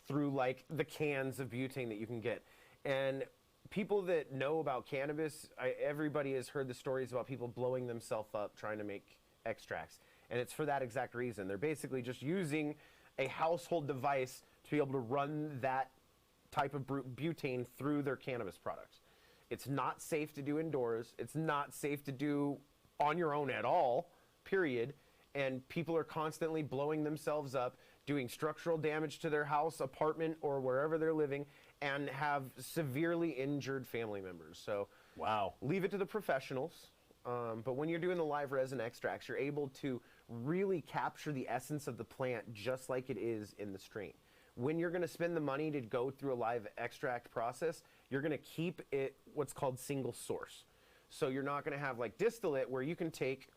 through the cans of butane that you can get. And people that know about cannabis, everybody has heard the stories about people blowing themselves up trying to make extracts. And it's for that exact reason. They're basically just using a household device to be able to run that type of butane through their cannabis products. It's not safe to do indoors. It's not safe to do on your own at all, period. and people are constantly blowing themselves up, doing structural damage to their house, apartment, or wherever they're living, and have severely injured family members. So Wow. leave it to the professionals. But when you're doing the live resin extracts, you're able to really capture the essence of the plant just like it is in the strain. When you're going to spend the money to go through a live extract process, you're going to keep it what's called single source. So you're not going to have like distillate where you can take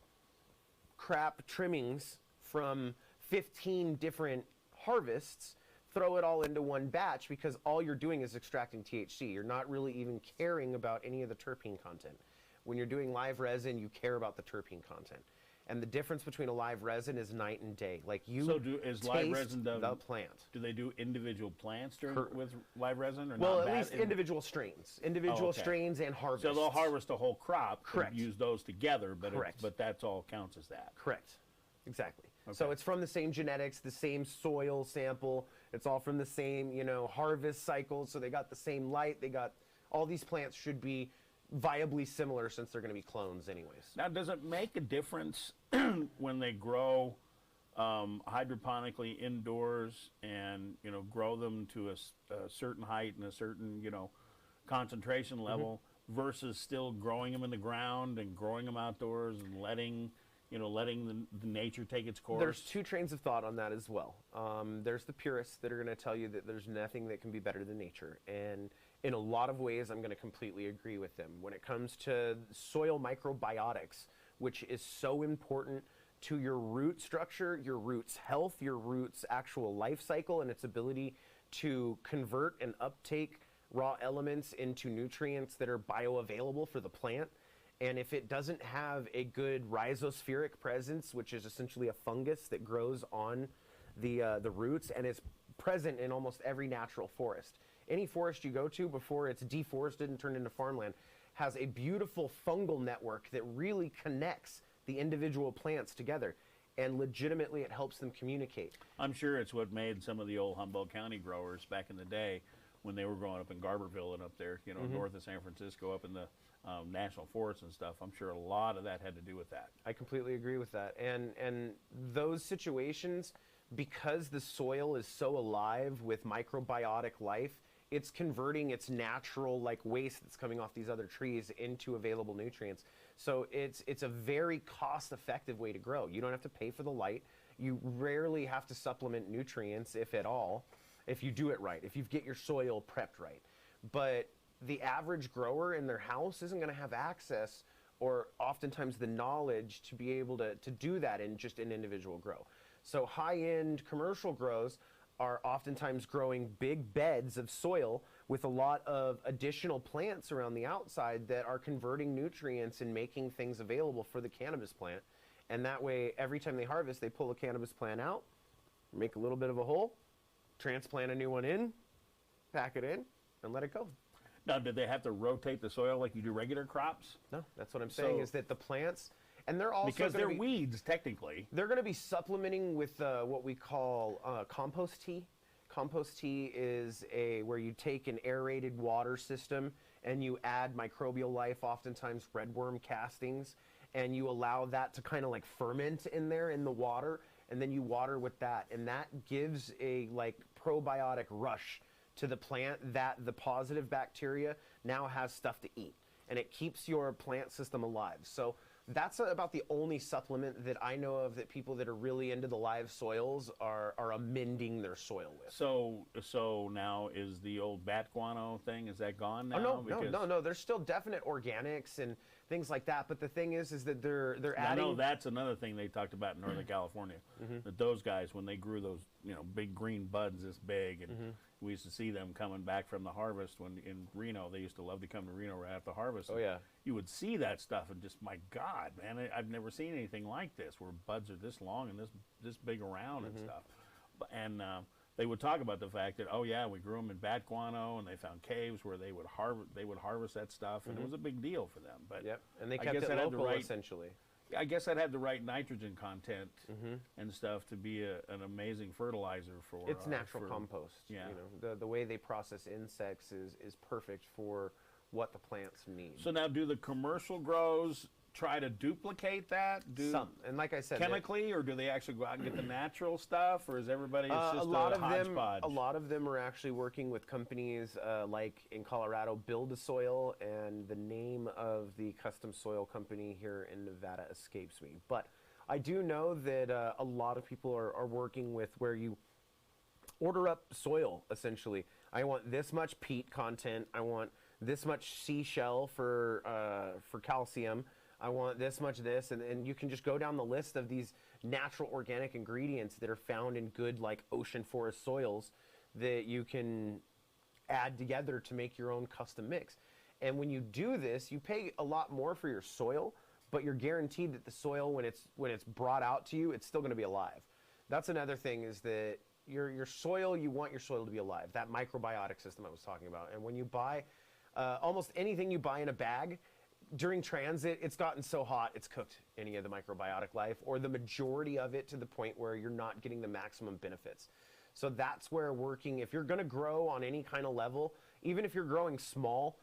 crap trimmings from 15 different harvests, throw it all into one batch, because all you're doing is extracting THC. You're not really even caring about any of the terpene content. When you're doing live resin, you care about the terpene content. And the difference between a live resin is night and day. Like you is taste live resin done, the plant. Do they do individual plants with live resin, or Well, not? at least individual strains. Individual strains and harvests. So they'll harvest a whole crop. Correct. And use those together, but Correct. but that's all counts as that. Correct. Exactly. Okay. So it's from the same genetics, the same soil sample. It's all from the same, harvest cycle. So they got the same light. They got all these plants should be viably similar since they're going to be clones anyways. Now, does it make a difference when they grow hydroponically indoors and grow them to a certain height and a certain concentration level versus still growing them in the ground and growing them outdoors and letting the nature take its course? There's two trains of thought on that as well. There's the purists that are going to tell you that there's nothing that can be better than nature, and in a lot of ways, I'm going to completely agree with them. When it comes to soil microbiotics, which is so important to your root structure, your roots' health, your roots' actual life cycle, and its ability to convert and uptake raw elements into nutrients that are bioavailable for the plant. And if it doesn't have a good rhizospheric presence, which is essentially a fungus that grows on the roots and is present in almost every natural forest. Any forest you go to before it's deforested and turned into farmland has a beautiful fungal network that really connects the individual plants together, and legitimately it helps them communicate. I'm sure it's what made some of the old Humboldt County growers back in the day when they were growing up in Garberville and up there, north of San Francisco, up in the national forests and stuff. I'm sure a lot of that had to do with that. I completely agree with that. And those situations, because the soil is so alive with microbiotic life, it's converting its natural waste that's coming off these other trees into available nutrients. So it's a very cost-effective way to grow. You don't have to pay for the light. You rarely have to supplement nutrients, if at all, if you do it right, if you get your soil prepped right. But the average grower in their house isn't going to have access or oftentimes the knowledge to be able to do that in just an individual grow. So high-end commercial grows are oftentimes growing big beds of soil with a lot of additional plants around the outside that are converting nutrients and making things available for the cannabis plant. And that way, every time they harvest, they pull the cannabis plant out, make a little bit of a hole, transplant a new one in, pack it in, and let it go. Now, did they have to rotate the soil like you do regular crops? No, that's what I'm saying, is that the plants, and they're also because they're weeds, technically. They're going to be supplementing with what we call compost tea. Compost tea is where you take an aerated water system and you add microbial life, oftentimes redworm castings, and you allow that to kind of ferment in there in the water, and then you water with that, and that gives a probiotic rush to the plant that the positive bacteria now has stuff to eat, and it keeps your plant system alive. So that's about the only supplement that I know of that people that are really into the live soils are amending their soil with. So now is the old bat guano thing, is that gone now? Oh, no. There's still definite organics and things like that. But the thing is that they're adding. I know that's another thing they talked about in Northern California. That those guys, when they grew those big green buds this big, and we used to see them coming back from the harvest when in Reno, they used to love to come to Reno right after harvest. Oh yeah. You would see that stuff and just, my God, man, I've never seen anything like this, where buds are this long and this big around and stuff. And they would talk about the fact that, oh yeah, we grew them in bat guano, and they found caves where they would harvest that stuff, and it was a big deal for them. But yep, and they kept it local essentially. I guess that had the right nitrogen content and stuff to be an amazing fertilizer for. It's natural compost. Yeah. The way they process insects is perfect for what the plants need. So now, do the commercial grows try to duplicate that? Some, and like I said, chemically, or do they actually go out and get the natural stuff, or is everybody just a lot of hodgepodge? them, a lot of them are actually working with companies like in Colorado, Build a Soil, and the name of the custom soil company here in Nevada escapes me. But I do know that a lot of people are working with where you order up soil, essentially. I want this much peat content. I want this much seashell for calcium. I want this much this, and you can just go down the list of these natural organic ingredients that are found in good, like, ocean forest soils that you can add together to make your own custom mix. And when you do this, you pay a lot more for your soil, but you're guaranteed that the soil, when it's brought out to you, it's still going to be alive. That's another thing, is that your soil, you want your soil to be alive. That microbiotic system I was talking about. And when you buy almost anything you buy in a bag, during transit, it's gotten so hot, it's cooked any of the microbiotic life, or the majority of it, to the point where you're not getting the maximum benefits. So that's where working, if you're going to grow on any kind of level, even if you're growing small,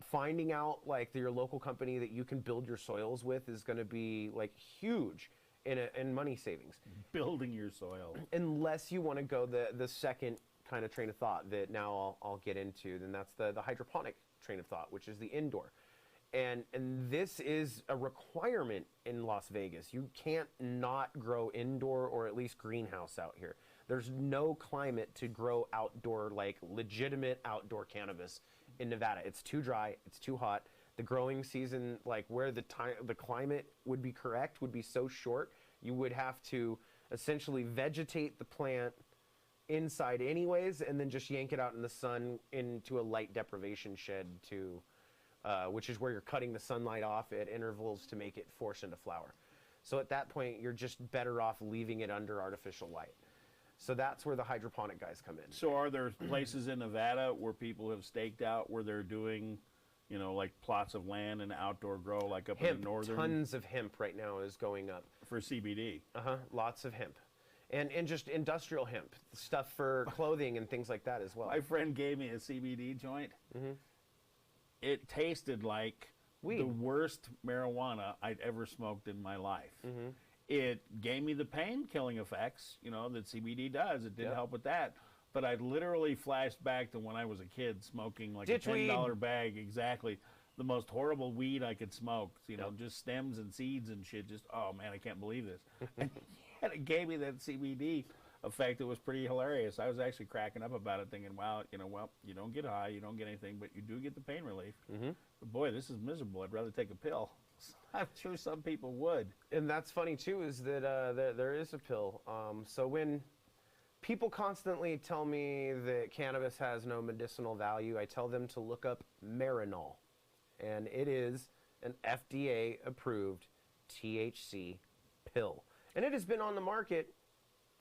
finding out like your local company that you can build your soils with is going to be like huge in money savings. Building your soil. Unless you want to go the second kind of train of thought that now I'll get into, then that's the hydroponic train of thought, which is the indoor. And this is a requirement in Las Vegas. You can't not grow indoor, or at least greenhouse out here. There's no climate to grow outdoor, like legitimate outdoor cannabis in Nevada. It's too dry, it's too hot. The growing season, like where the climate would be correct, would be so short, you would have to essentially vegetate the plant inside anyways, and then just yank it out in the sun into a light deprivation shed to... which is where you're cutting the sunlight off at intervals to make it force into flower. So at that point, you're just better off leaving it under artificial light. So that's where the hydroponic guys come in. So are there places in Nevada where people have staked out where they're doing, you know, like plots of land and outdoor grow, like up in the northern? Tons of hemp right now is going up. For CBD? Lots of hemp. And just industrial hemp, stuff for clothing and things like that as well. My friend gave me a CBD joint. It tasted like weed. The worst marijuana I'd ever smoked in my life. It gave me the pain-killing effects, you know, that CBD does. It did help with that. But I literally flashed back to when I was a kid smoking like Ditch a $10 weed. bag, exactly. The most horrible weed I could smoke, you know, just stems and seeds and shit. Just, oh, man, I can't believe this. And it gave me that CBD effect. It was pretty hilarious. I was actually cracking up about it, thinking, wow, you know, well, you don't get high, you don't get anything, but you do get the pain relief. But boy, this is miserable. I'd rather take a pill. I'm sure some people would. And that's funny too, is that there is a pill. So when people constantly tell me that cannabis has no medicinal value, I tell them to look up Marinol, and it is an FDA-approved THC pill, and it has been on the market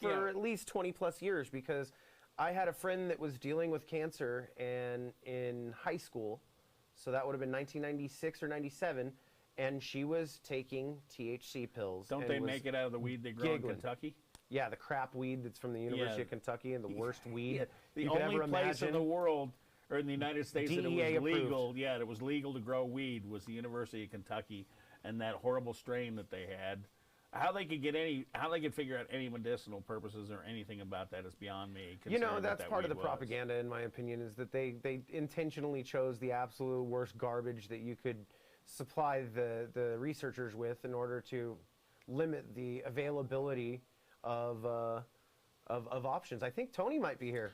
for at least 20 plus years, because I had a friend that was dealing with cancer and in high school, so that would have been 1996 or 97, and she was taking THC pills. Don't they make it out of the weed they grow in Kentucky? Yeah, the crap weed that's from the University of Kentucky, and the worst weed the you could only ever place imagine. in the world, or in the United States, that it DEA was legal. approved. Yeah, it was legal to grow weed was the University of Kentucky, and that horrible strain that they had. How they could figure out any medicinal purposes or anything about that is beyond me. You know, that's that part of the weed was. propaganda, in my opinion, is that they intentionally chose the absolute worst garbage that you could supply the researchers with in order to limit the availability of options. I think Tony might be here.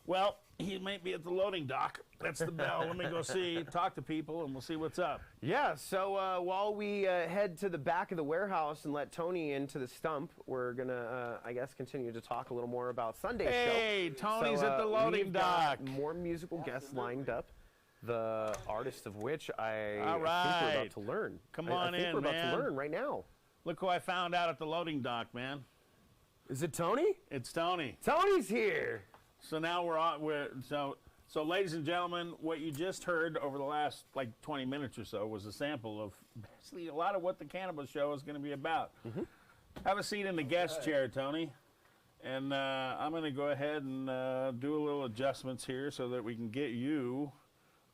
Well, he might be at the loading dock. That's the bell. Let me go see, talk to people, and we'll see what's up. Yeah, so while we head to the back of the warehouse and let Tony into the stump, we're going to, I guess, continue to talk a little more about Sunday's show. Hey, Tony's at the loading dock. More musical guests lined up, the artist of which I All right. think we're about to learn. Come on I think in, we're about man. to learn right now. Look who I found out at the loading dock, man. Is it Tony? It's Tony. Tony's here. So now so ladies and gentlemen, what you just heard over the last like 20 minutes or so was a sample of basically a lot of what the cannabis show is going to be about. Have a seat in the guest chair, Tony. And I'm going to go ahead and do a little adjustments here so that we can get you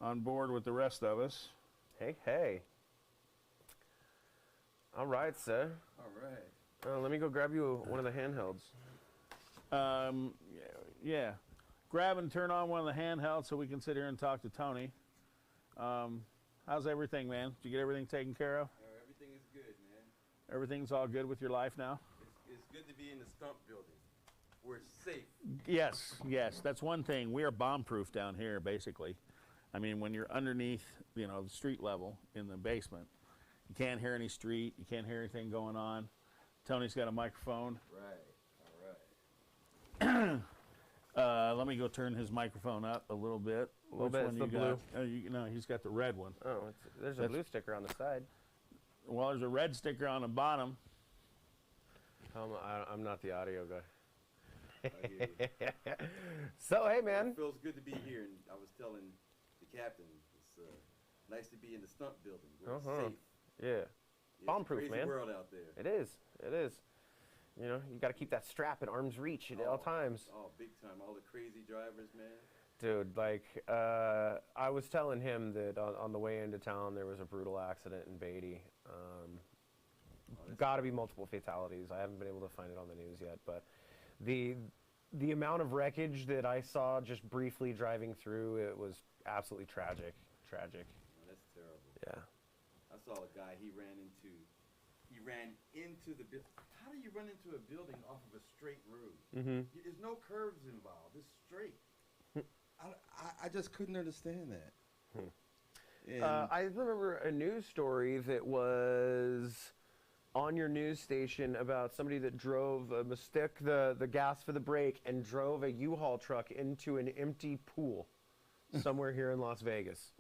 on board with the rest of us. Hey. All right, sir. All right. Let me go grab you one of the handhelds. Yeah. Grab and turn on one of the handhelds so we can sit here and talk to Tony. How's everything, man? Did you get everything taken care of? Everything is good, man. Everything's all good with your life now? It's good to be in the stump building. We're safe. Yes. That's one thing. We are bomb-proof down here, basically. I mean, when you're underneath, the street level in the basement, you can't hear any street. You can't hear anything going on. Tony's got a microphone. Right. All right. Let me go turn his microphone up a little bit. A little bit. It's the blue. No, he's got the red one. Oh, there's a blue sticker on the side. Well, there's a red sticker on the bottom. I'm not the audio guy. I hear you. So, hey, man. It feels good to be here, and I was telling the captain, it's nice to be in the stump building. We're safe. Yeah. It's Bomb-proof, a crazy man. world out there. It is. You got to keep that strap at arm's reach at all times. Oh, big time. All the crazy drivers, man. Dude, I was telling him that on the way into town there was a brutal accident in Beatty. Got to be multiple fatalities. I haven't been able to find it on the news yet, but the amount of wreckage that I saw just briefly driving through, it was absolutely tragic. Oh, that's terrible. Yeah. I saw a guy, he ran into the building. How do you run into a building off of a straight road? Mm-hmm. There's no curves involved. It's straight. I just couldn't understand that. And I remember a news story that was on your news station about somebody that mistook the gas for the brake and drove a U-Haul truck into an empty pool somewhere here in Las Vegas.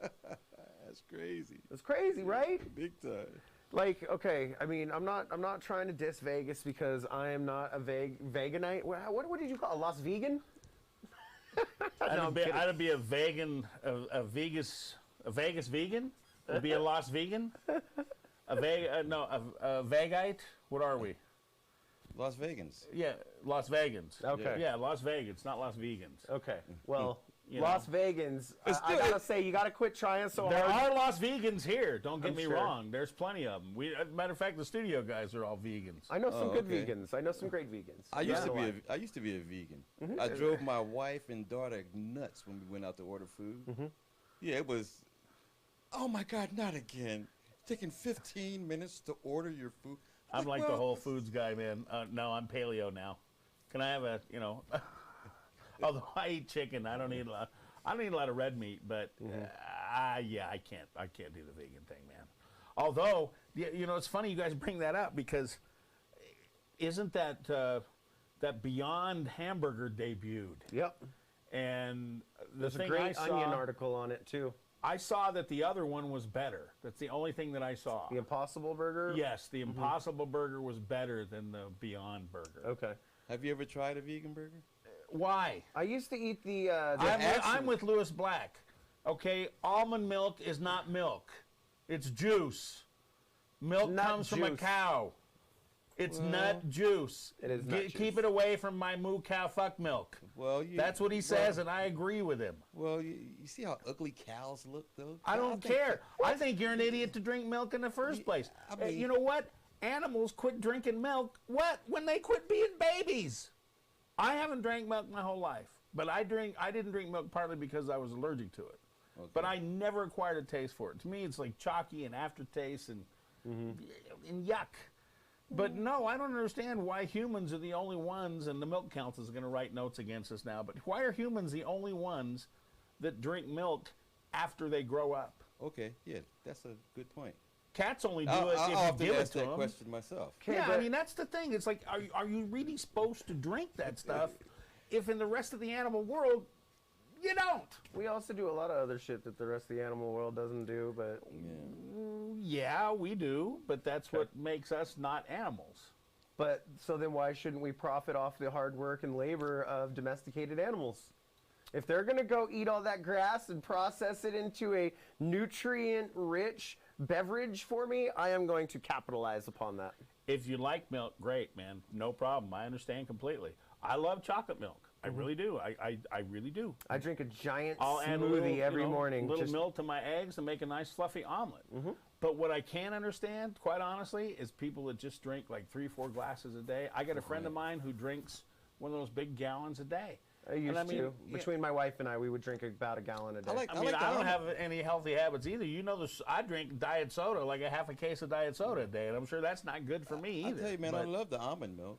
that's crazy. It's crazy, right? Big time. Okay, I mean, I'm not trying to diss Vegas because I am not a veganite. What did you call a Las Vegan? I'd be a vegan, a Vegas vegan. Would be a Las Vegan. A Vegite. What are we? Las Vegans. Yeah, Las Vegans. Okay. Yeah, Las Vegans, not Las Vegans. Okay. Well, You Las Vegans. I gotta say, you gotta quit trying so There hard. are Las Vegans here. Don't get I'm me sure. wrong. There's plenty of them. Matter of fact, the studio guys are all vegans. I know some good okay. vegans. I know some great vegans. I used to be a vegan. I drove my wife and daughter nuts when we went out to order food. Yeah, it was. Oh my God, not again! Taking 15 minutes to order your food. I'm like the Whole Foods guy, man. No, I'm paleo now. Can I have a, although I eat chicken, I don't eat a lot. I don't eat a lot of red meat, but I can't do the vegan thing, man. Although, it's funny you guys bring that up because isn't that that Beyond hamburger debuted? Yep. And There's a great Onion article on it too. I saw that the other one was better. That's the only thing that I saw. The Impossible Burger? Yes, the Impossible Burger was better than the Beyond Burger. Okay. Have you ever tried a vegan burger? Why? I used to eat the I'm with Lewis Black. Okay, almond milk is not milk. It's juice. Milk comes from a cow. It's nut juice. It is nut juice. Keep it away from my moo cow fuck milk. Well, that's what he says, and I agree with him. Well, you see how ugly cows look, though? I don't care. I think you're an idiot to drink milk in the first place. I mean, you know what? Animals quit drinking milk. When they quit being babies. I haven't drank milk my whole life, but I didn't drink milk partly because I was allergic to it. Okay. But I never acquired a taste for it. To me, it's like chalky and aftertaste and yuck. But no, I don't understand why humans are the only ones, and the Milk Council is going to write notes against us now, but why are humans the only ones that drink milk after they grow up? Okay, yeah, that's a good point. Cats only do I'll it if often you give it ask to that them. question myself. Yeah, I mean, that's the thing. It's like, are you really supposed to drink that stuff if in the rest of the animal world, you don't? We also do a lot of other shit that the rest of the animal world doesn't do, but... Yeah, we do, but that's what makes us not animals. But, so then why shouldn't we profit off the hard work and labor of domesticated animals? If they're going to go eat all that grass and process it into a nutrient-rich beverage for me, I am going to capitalize upon that. If you like milk, great, man. No problem. I understand completely. I love chocolate milk. I really do. I really do. I drink a giant I'll add a smoothie little, every morning. little just- milk to my eggs and make a nice fluffy omelet. But what I can't understand, quite honestly, is people that just drink like 3-4 glasses a day. I got a friend of mine who drinks one of those big gallons a day. I used And to. Between my wife and I, we would drink about a gallon a day. like- I mean, the I don't omelet. have any healthy habits either. You know, I drink diet soda, like a half a case of diet soda a day, and I'm sure that's not good for me I either. tell you, man, I but love the almond milk.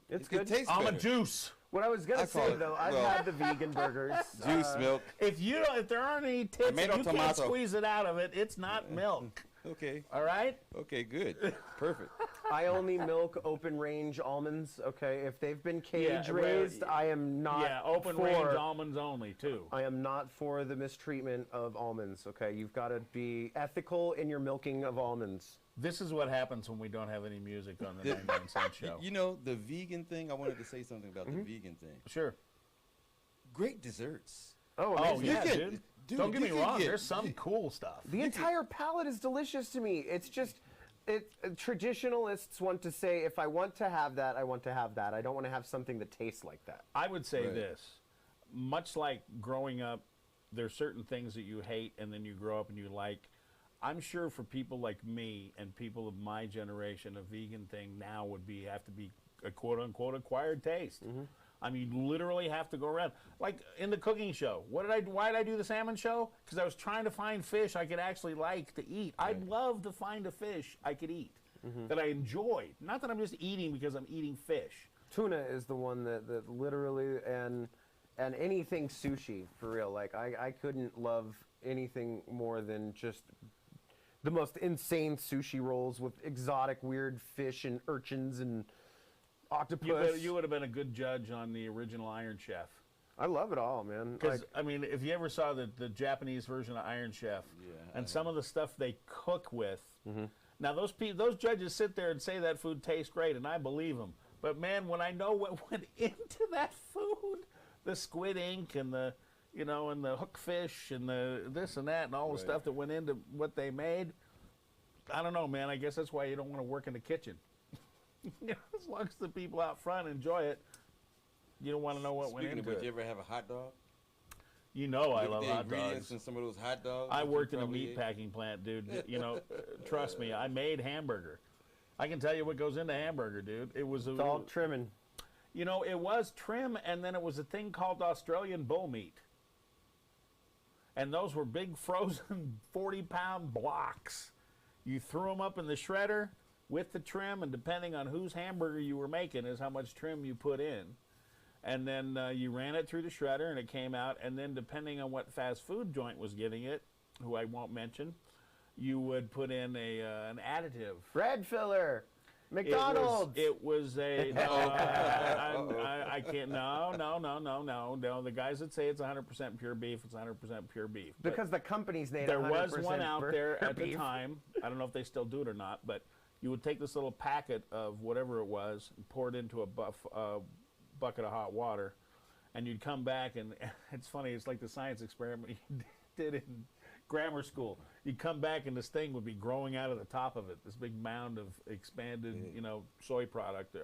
It's It good. tastes almond better. juice. What I was gonna I call say it- though, I've well- had the vegan burgers. Juice milk. If there aren't any tits and Tomato, you can't tomato. squeeze it out of it, it's not milk. Okay. All right? Okay, good. Perfect. I only milk open range almonds. Okay, if they've been cage well, raised, I am not. Yeah, open for, range almonds only too. I am not for the mistreatment of almonds. Okay, you've got to be ethical in your milking of almonds. This is what happens when we don't have any music on the 99 Cent Show. You know, the vegan thing, I wanted to say something about the vegan thing. Sure. Great desserts. Oh, Oh, amazing. yeah, can- dude. dude, Don't get you me can wrong. get- There's some cool stuff. The entire palate is delicious to me. It's just, traditionalists want to say, if I want to have that, I want to have that. I don't want to have something that tastes like that. I would say Right. this. Much like growing up, there's certain things that you hate and then you grow up and you like. I'm sure for people like me and people of my generation, a vegan thing now would have to be a quote unquote acquired taste. I mean, you literally have to go around. Like in the cooking show, why did I do the salmon show? Because I was trying to find fish I could actually like to eat. I'd love to find a fish I could eat that I enjoyed. Not that I'm just eating because I'm eating fish. Tuna is the one that literally, and anything sushi, for real. Like, I couldn't love anything more than just the most insane sushi rolls with exotic weird fish and urchins and octopus. You would have been a good judge on the original Iron Chef. I love it all, man. Because Like, I mean, if you ever saw the Japanese version of Iron Chef, and some of the stuff they cook with, now those judges sit there and say that food tastes great, and I believe them. But man, when I know what went into that food, the squid ink and the and the hookfish and the this and that and all the stuff that went into what they made, I don't know, man. I guess that's why you don't want to work in the kitchen. As long as the people out front enjoy it, you don't want to know what went Speaking into of which, it. you ever have a hot dog? You know I Look at love the hot ingredients dogs. in some of those hot dogs. I that you worked in a probably meat ate. packing plant, dude. Trust me, I made hamburger. I can tell you what goes into hamburger, dude. It was it's all trimming. it was trim, and then it was a thing called Australian bull meat. And those were big frozen 40-pound blocks. You threw them up in the shredder with the trim, and depending on whose hamburger you were making is how much trim you put in. And then you ran it through the shredder, and it came out. And then depending on what fast food joint was getting it, who I won't mention, you would put in an additive. Bread filler. McDonald's. It was a. No, I can't. No. The guys that say it's 100% pure beef, it's 100% pure beef. But because the company's name. there was one out there at the time. I don't know if they still do it or not, but you would take this little packet of whatever it was and pour it into a bucket of hot water, and you'd come back, and it's funny. It's like the science experiment you did in grammar school. You'd come back, and this thing would be growing out of the top of it. This big mound of expanded, soy product,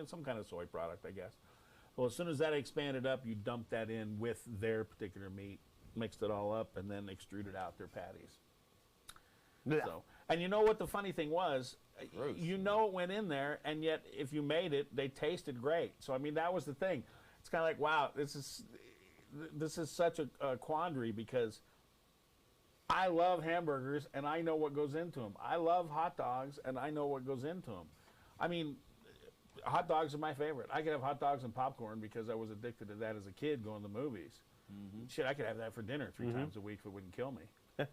some kind of soy product, I guess. Well, as soon as that expanded up, you dump that in with their particular meat, mixed it all up, and then extruded out their patties. Yeah. So, and you know what the funny thing was? Gross. You know it went in there, and yet if you made it, they tasted great. So I mean, that was the thing. It's kind of like, wow, this is such a quandary, because I love hamburgers and I know what goes into them. I love hot dogs and I know what goes into them. I mean, hot dogs are my favorite. I could have hot dogs and popcorn because I was addicted to that as a kid going to the movies. Shit, I could have that for dinner 3 times a week if it wouldn't kill me.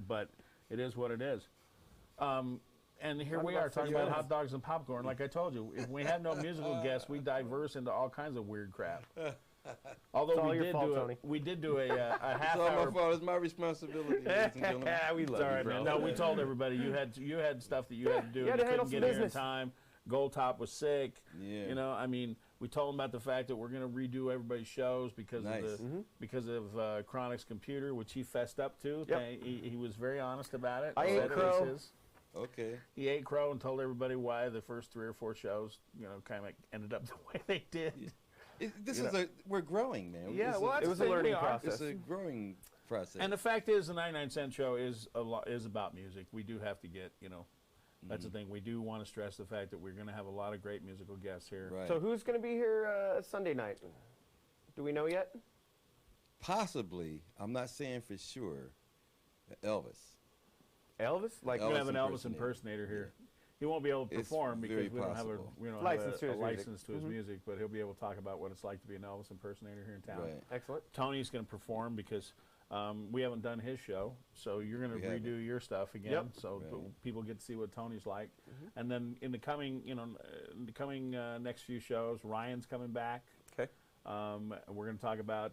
But it is what it is. And here we are talking about hot dogs and popcorn. Like I told you, if we have no musical guests, we diverse into all kinds of weird crap. Although all your fault, Tony. we did do a half It's all hour. my fault. It's my responsibility, ladies and gentlemen. we It's love all right, you, bro. man. No, we told everybody you had stuff that you had to do. you and had to handle couldn't some get here in business. time. Gold Top was sick. Yeah. I mean, we told him about the fact that we're going to redo everybody's shows because Nice. of Kronik's computer, which he fessed up to. Yep. He was very honest about it. I Said ate it was crow. his. Okay. He ate crow and told everybody why the first 3 or 4 shows, kind of ended up the way they did. We're growing, man. Yeah, well, that's it was the a thing, learning we are. process. It's a growing process. And the fact is, the 99-cent show is about music. We do have to get, that's the thing. We do want to stress the fact that we're going to have a lot of great musical guests here. Right. So who's going to be here Sunday night? Do we know yet? Possibly, I'm not saying for sure, Elvis. Elvis? Like We're going to have an Elvis impersonator. impersonator here. He won't be able to It's perform because very we don't have possible. License to a his music. license to his music, but he'll be able to talk about what it's like to be an Elvis impersonator here in town. Right. Excellent. Tony's going to perform because we haven't done his show, so you're going to We haven't. redo your stuff again, Yep. so Right. people get to see what Tony's like. And then in the coming, next few shows, Ryan's coming back. Okay. We're going to talk about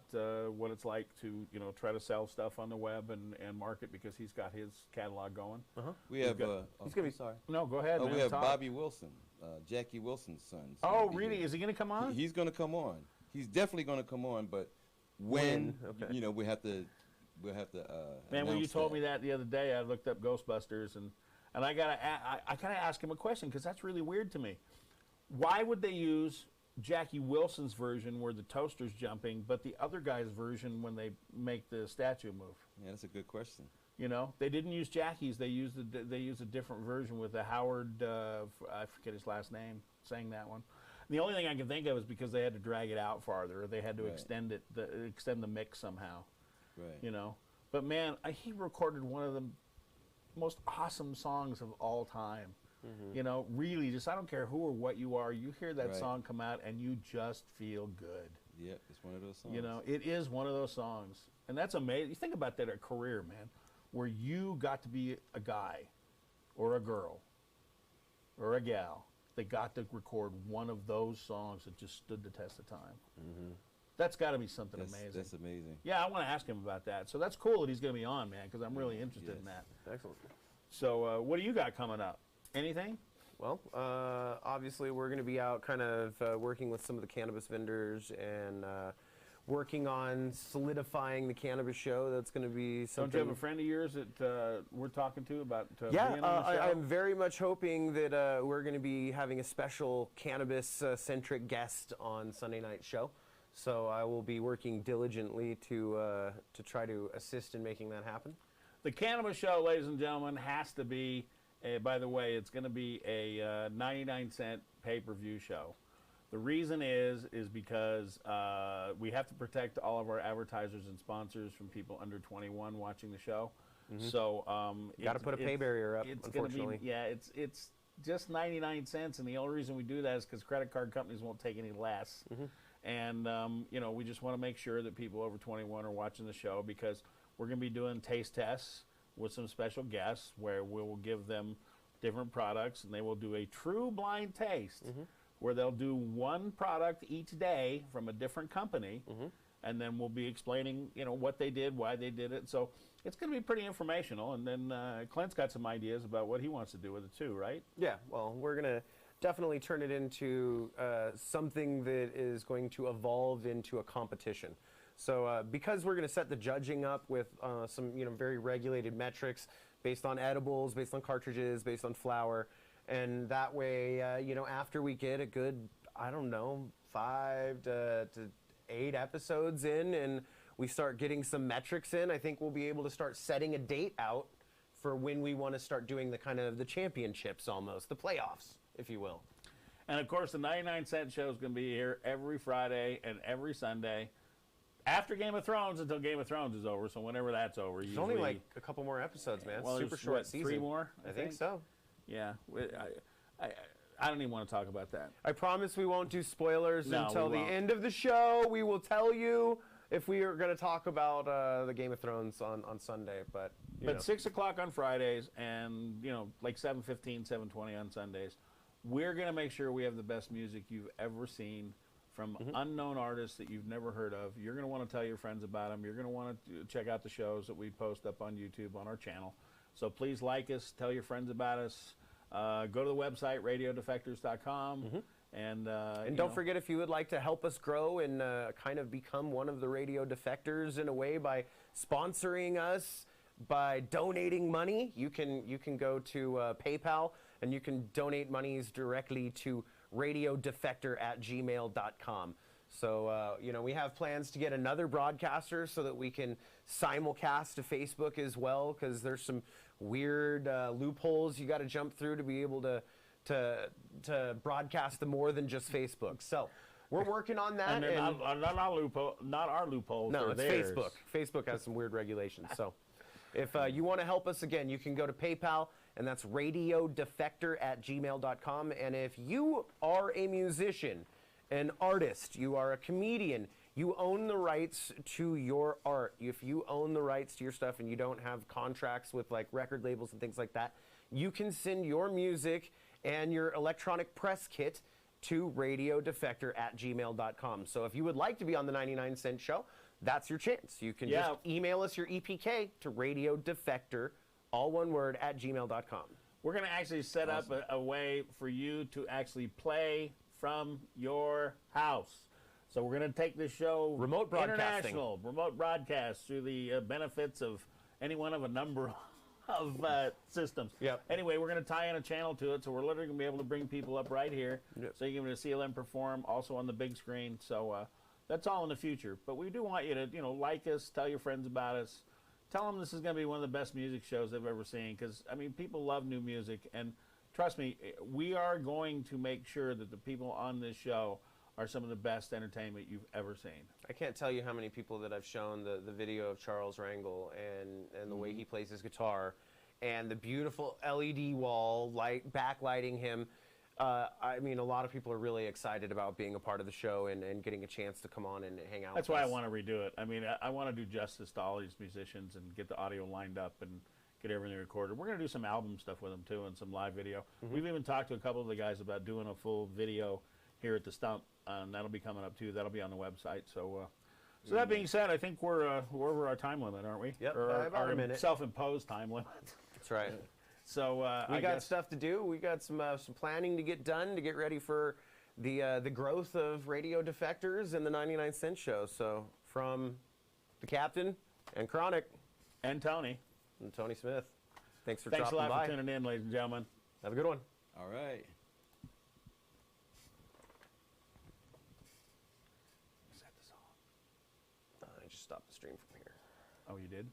what it's like to, try to sell stuff on the web and market because he's got his catalog going. We have. got- He's gonna I'm be- sorry. No, go ahead. Oh, man, we have talk. Bobby Wilson, Jackie Wilson's son. He's Oh, gonna be really? here. Is he going to come on? He's going to come on. He's definitely going to come on, but when? Okay. We have to. We'll have to. Man, when you announce told me that the other day, I looked up Ghostbusters and I gotta ask him a question because that's really weird to me. Why would they use Jackie Wilson's version where the toaster's jumping, but the other guy's version when they make the statue move? Yeah, that's a good question. They didn't use Jackie's. They used a different version with the Howard. I forget his last name. Sang that one. And the only thing I can think of is because they had to drag it out farther, or they had to Right. extend the mix somehow. Right. But man, he recorded one of the most awesome songs of all time. Really, just I don't care who or what you are, you hear that Right. song come out and you just feel good. Yep, it's one of those songs. It is one of those songs, and that's amazing. You think about that, a career, man, where you got to be a guy, or a girl, or a gal that got to record one of those songs that just stood the test of time. That's got to be something amazing. That's amazing. Yeah, I want to ask him about that. So that's cool that he's going to be on, man, because I'm really interested in Yes. that. Excellent. So what do you got coming up? Anything? Well, obviously we're going to be out kind of working with some of the cannabis vendors and working on solidifying the cannabis show. That's going to be something. Don't you have a friend of yours that we're talking to about Yeah, being on the show? I'm very much hoping that we're going to be having a special cannabis-centric guest on Sunday night show. So I will be working diligently to try to assist in making that happen. The Cannabis Show, ladies and gentlemen, has to be, by the way, it's going to be a 99-cent pay-per-view show. The reason is because we have to protect all of our advertisers and sponsors from people under 21 watching the show. So Got to put a pay barrier up, It's going to unfortunately. be, it's just 99 cents, and the only reason we do that is because credit card companies won't take any less. And we just want to make sure that people over 21 are watching the show because we're going to be doing taste tests with some special guests where we will give them different products, and they will do a true blind taste where they'll do one product each day from a different company, and then we'll be explaining, what they did, why they did it. So it's going to be pretty informational. And then Clint's got some ideas about what he wants to do with it too, right? Yeah, well, we're going to definitely turn it into something that is going to evolve into a competition. So because we're going to set the judging up with some very regulated metrics based on edibles, based on cartridges, based on flower, and that way, after we get a good, 5 to 8 episodes in and we start getting some metrics in, I think we'll be able to start setting a date out for when we want to start doing the kind of the championships almost, the playoffs, if you will. And of course, the 99-cent show is going to be here every Friday and every Sunday after Game of Thrones until Game of Thrones is over. So whenever that's over, There's only like a couple more episodes, man. well, Super there's, short what, season. 3 more. I think so. Yeah, I don't even want to talk about that. I promise we won't do spoilers No, until we the won't. end of the show. We will tell you if we are going to talk about the Game of Thrones on Sunday. But you know. 6 o'clock on Fridays and like 7:15, 7:20 on Sundays, we're gonna make sure we have the best music you've ever seen from unknown artists that you've never heard of. You're gonna want to tell your friends about them. You're gonna want to check out the shows that we post up on YouTube on our channel. So please like us, tell your friends about us. Go to the website radiodefectors.com. And don't forget, if you would like to help us grow and kind of become one of the radio defectors in a way by sponsoring us, by donating money, you can go to PayPal and you can donate monies directly to radiodefector@gmail.com. So, we have plans to get another broadcaster so that we can simulcast to Facebook as well, because there's some weird loopholes you got to jump through to be able to broadcast to more than just Facebook. So we're working on that. And not our loophole. No, it's theirs. Facebook. Facebook has some weird regulations. So if you want to help us, again, you can go to PayPal, and that's radiodefector@gmail.com. And if you are a musician, an artist, you are a comedian, you own the rights to your art. If you own the rights to your stuff and you don't have contracts with like record labels and things like that, you can send your music and your electronic press kit to radiodefector@gmail.com. So if you would like to be on the 99 Cent Show, that's your chance. You can just email us your EPK to radiodefector, all one word, @gmail.com. We're going to actually set up a way for you to actually play from your house. So we're going to take this show Remote broadcasting. international, remote broadcast through the benefits of any one of a number of systems. Yep. Anyway, we're going to tie in a channel to it, so we're literally going to be able to bring people up right here. Yep. So you're going to see them perform also on the big screen. So that's all in the future. But we do want you to, like us, tell your friends about us. Tell them this is going to be one of the best music shows they've ever seen, because, people love new music. And trust me, we are going to make sure that the people on this show are some of the best entertainment you've ever seen. I can't tell you how many people that I've shown the video of Charles Rangel and the way he plays his guitar and the beautiful LED wall backlighting him. A lot of people are really excited about being a part of the show and getting a chance to come on and hang out That's with why us. I want to redo it. I want to do justice to all these musicians and get the audio lined up and get everything recorded. We're going to do some album stuff with them, too, and some live video. We've even talked to a couple of the guys about doing a full video here at the Stump, and that'll be coming up, too. That'll be on the website. So that being said, I think we're over our time limit, aren't we? Yep, or about a minute. Self-imposed time limit. That's right. So We got stuff to do. We got some planning to get done to get ready for the growth of Radio Defectors and the 99 Cent Show. So from the Captain and Kronik and Tony. and Tony Smith, thanks Thanks a dropping lot by. for tuning in, ladies and gentlemen. Have a good one. All right. Is that the song? I just stopped the stream from here. Oh, you did?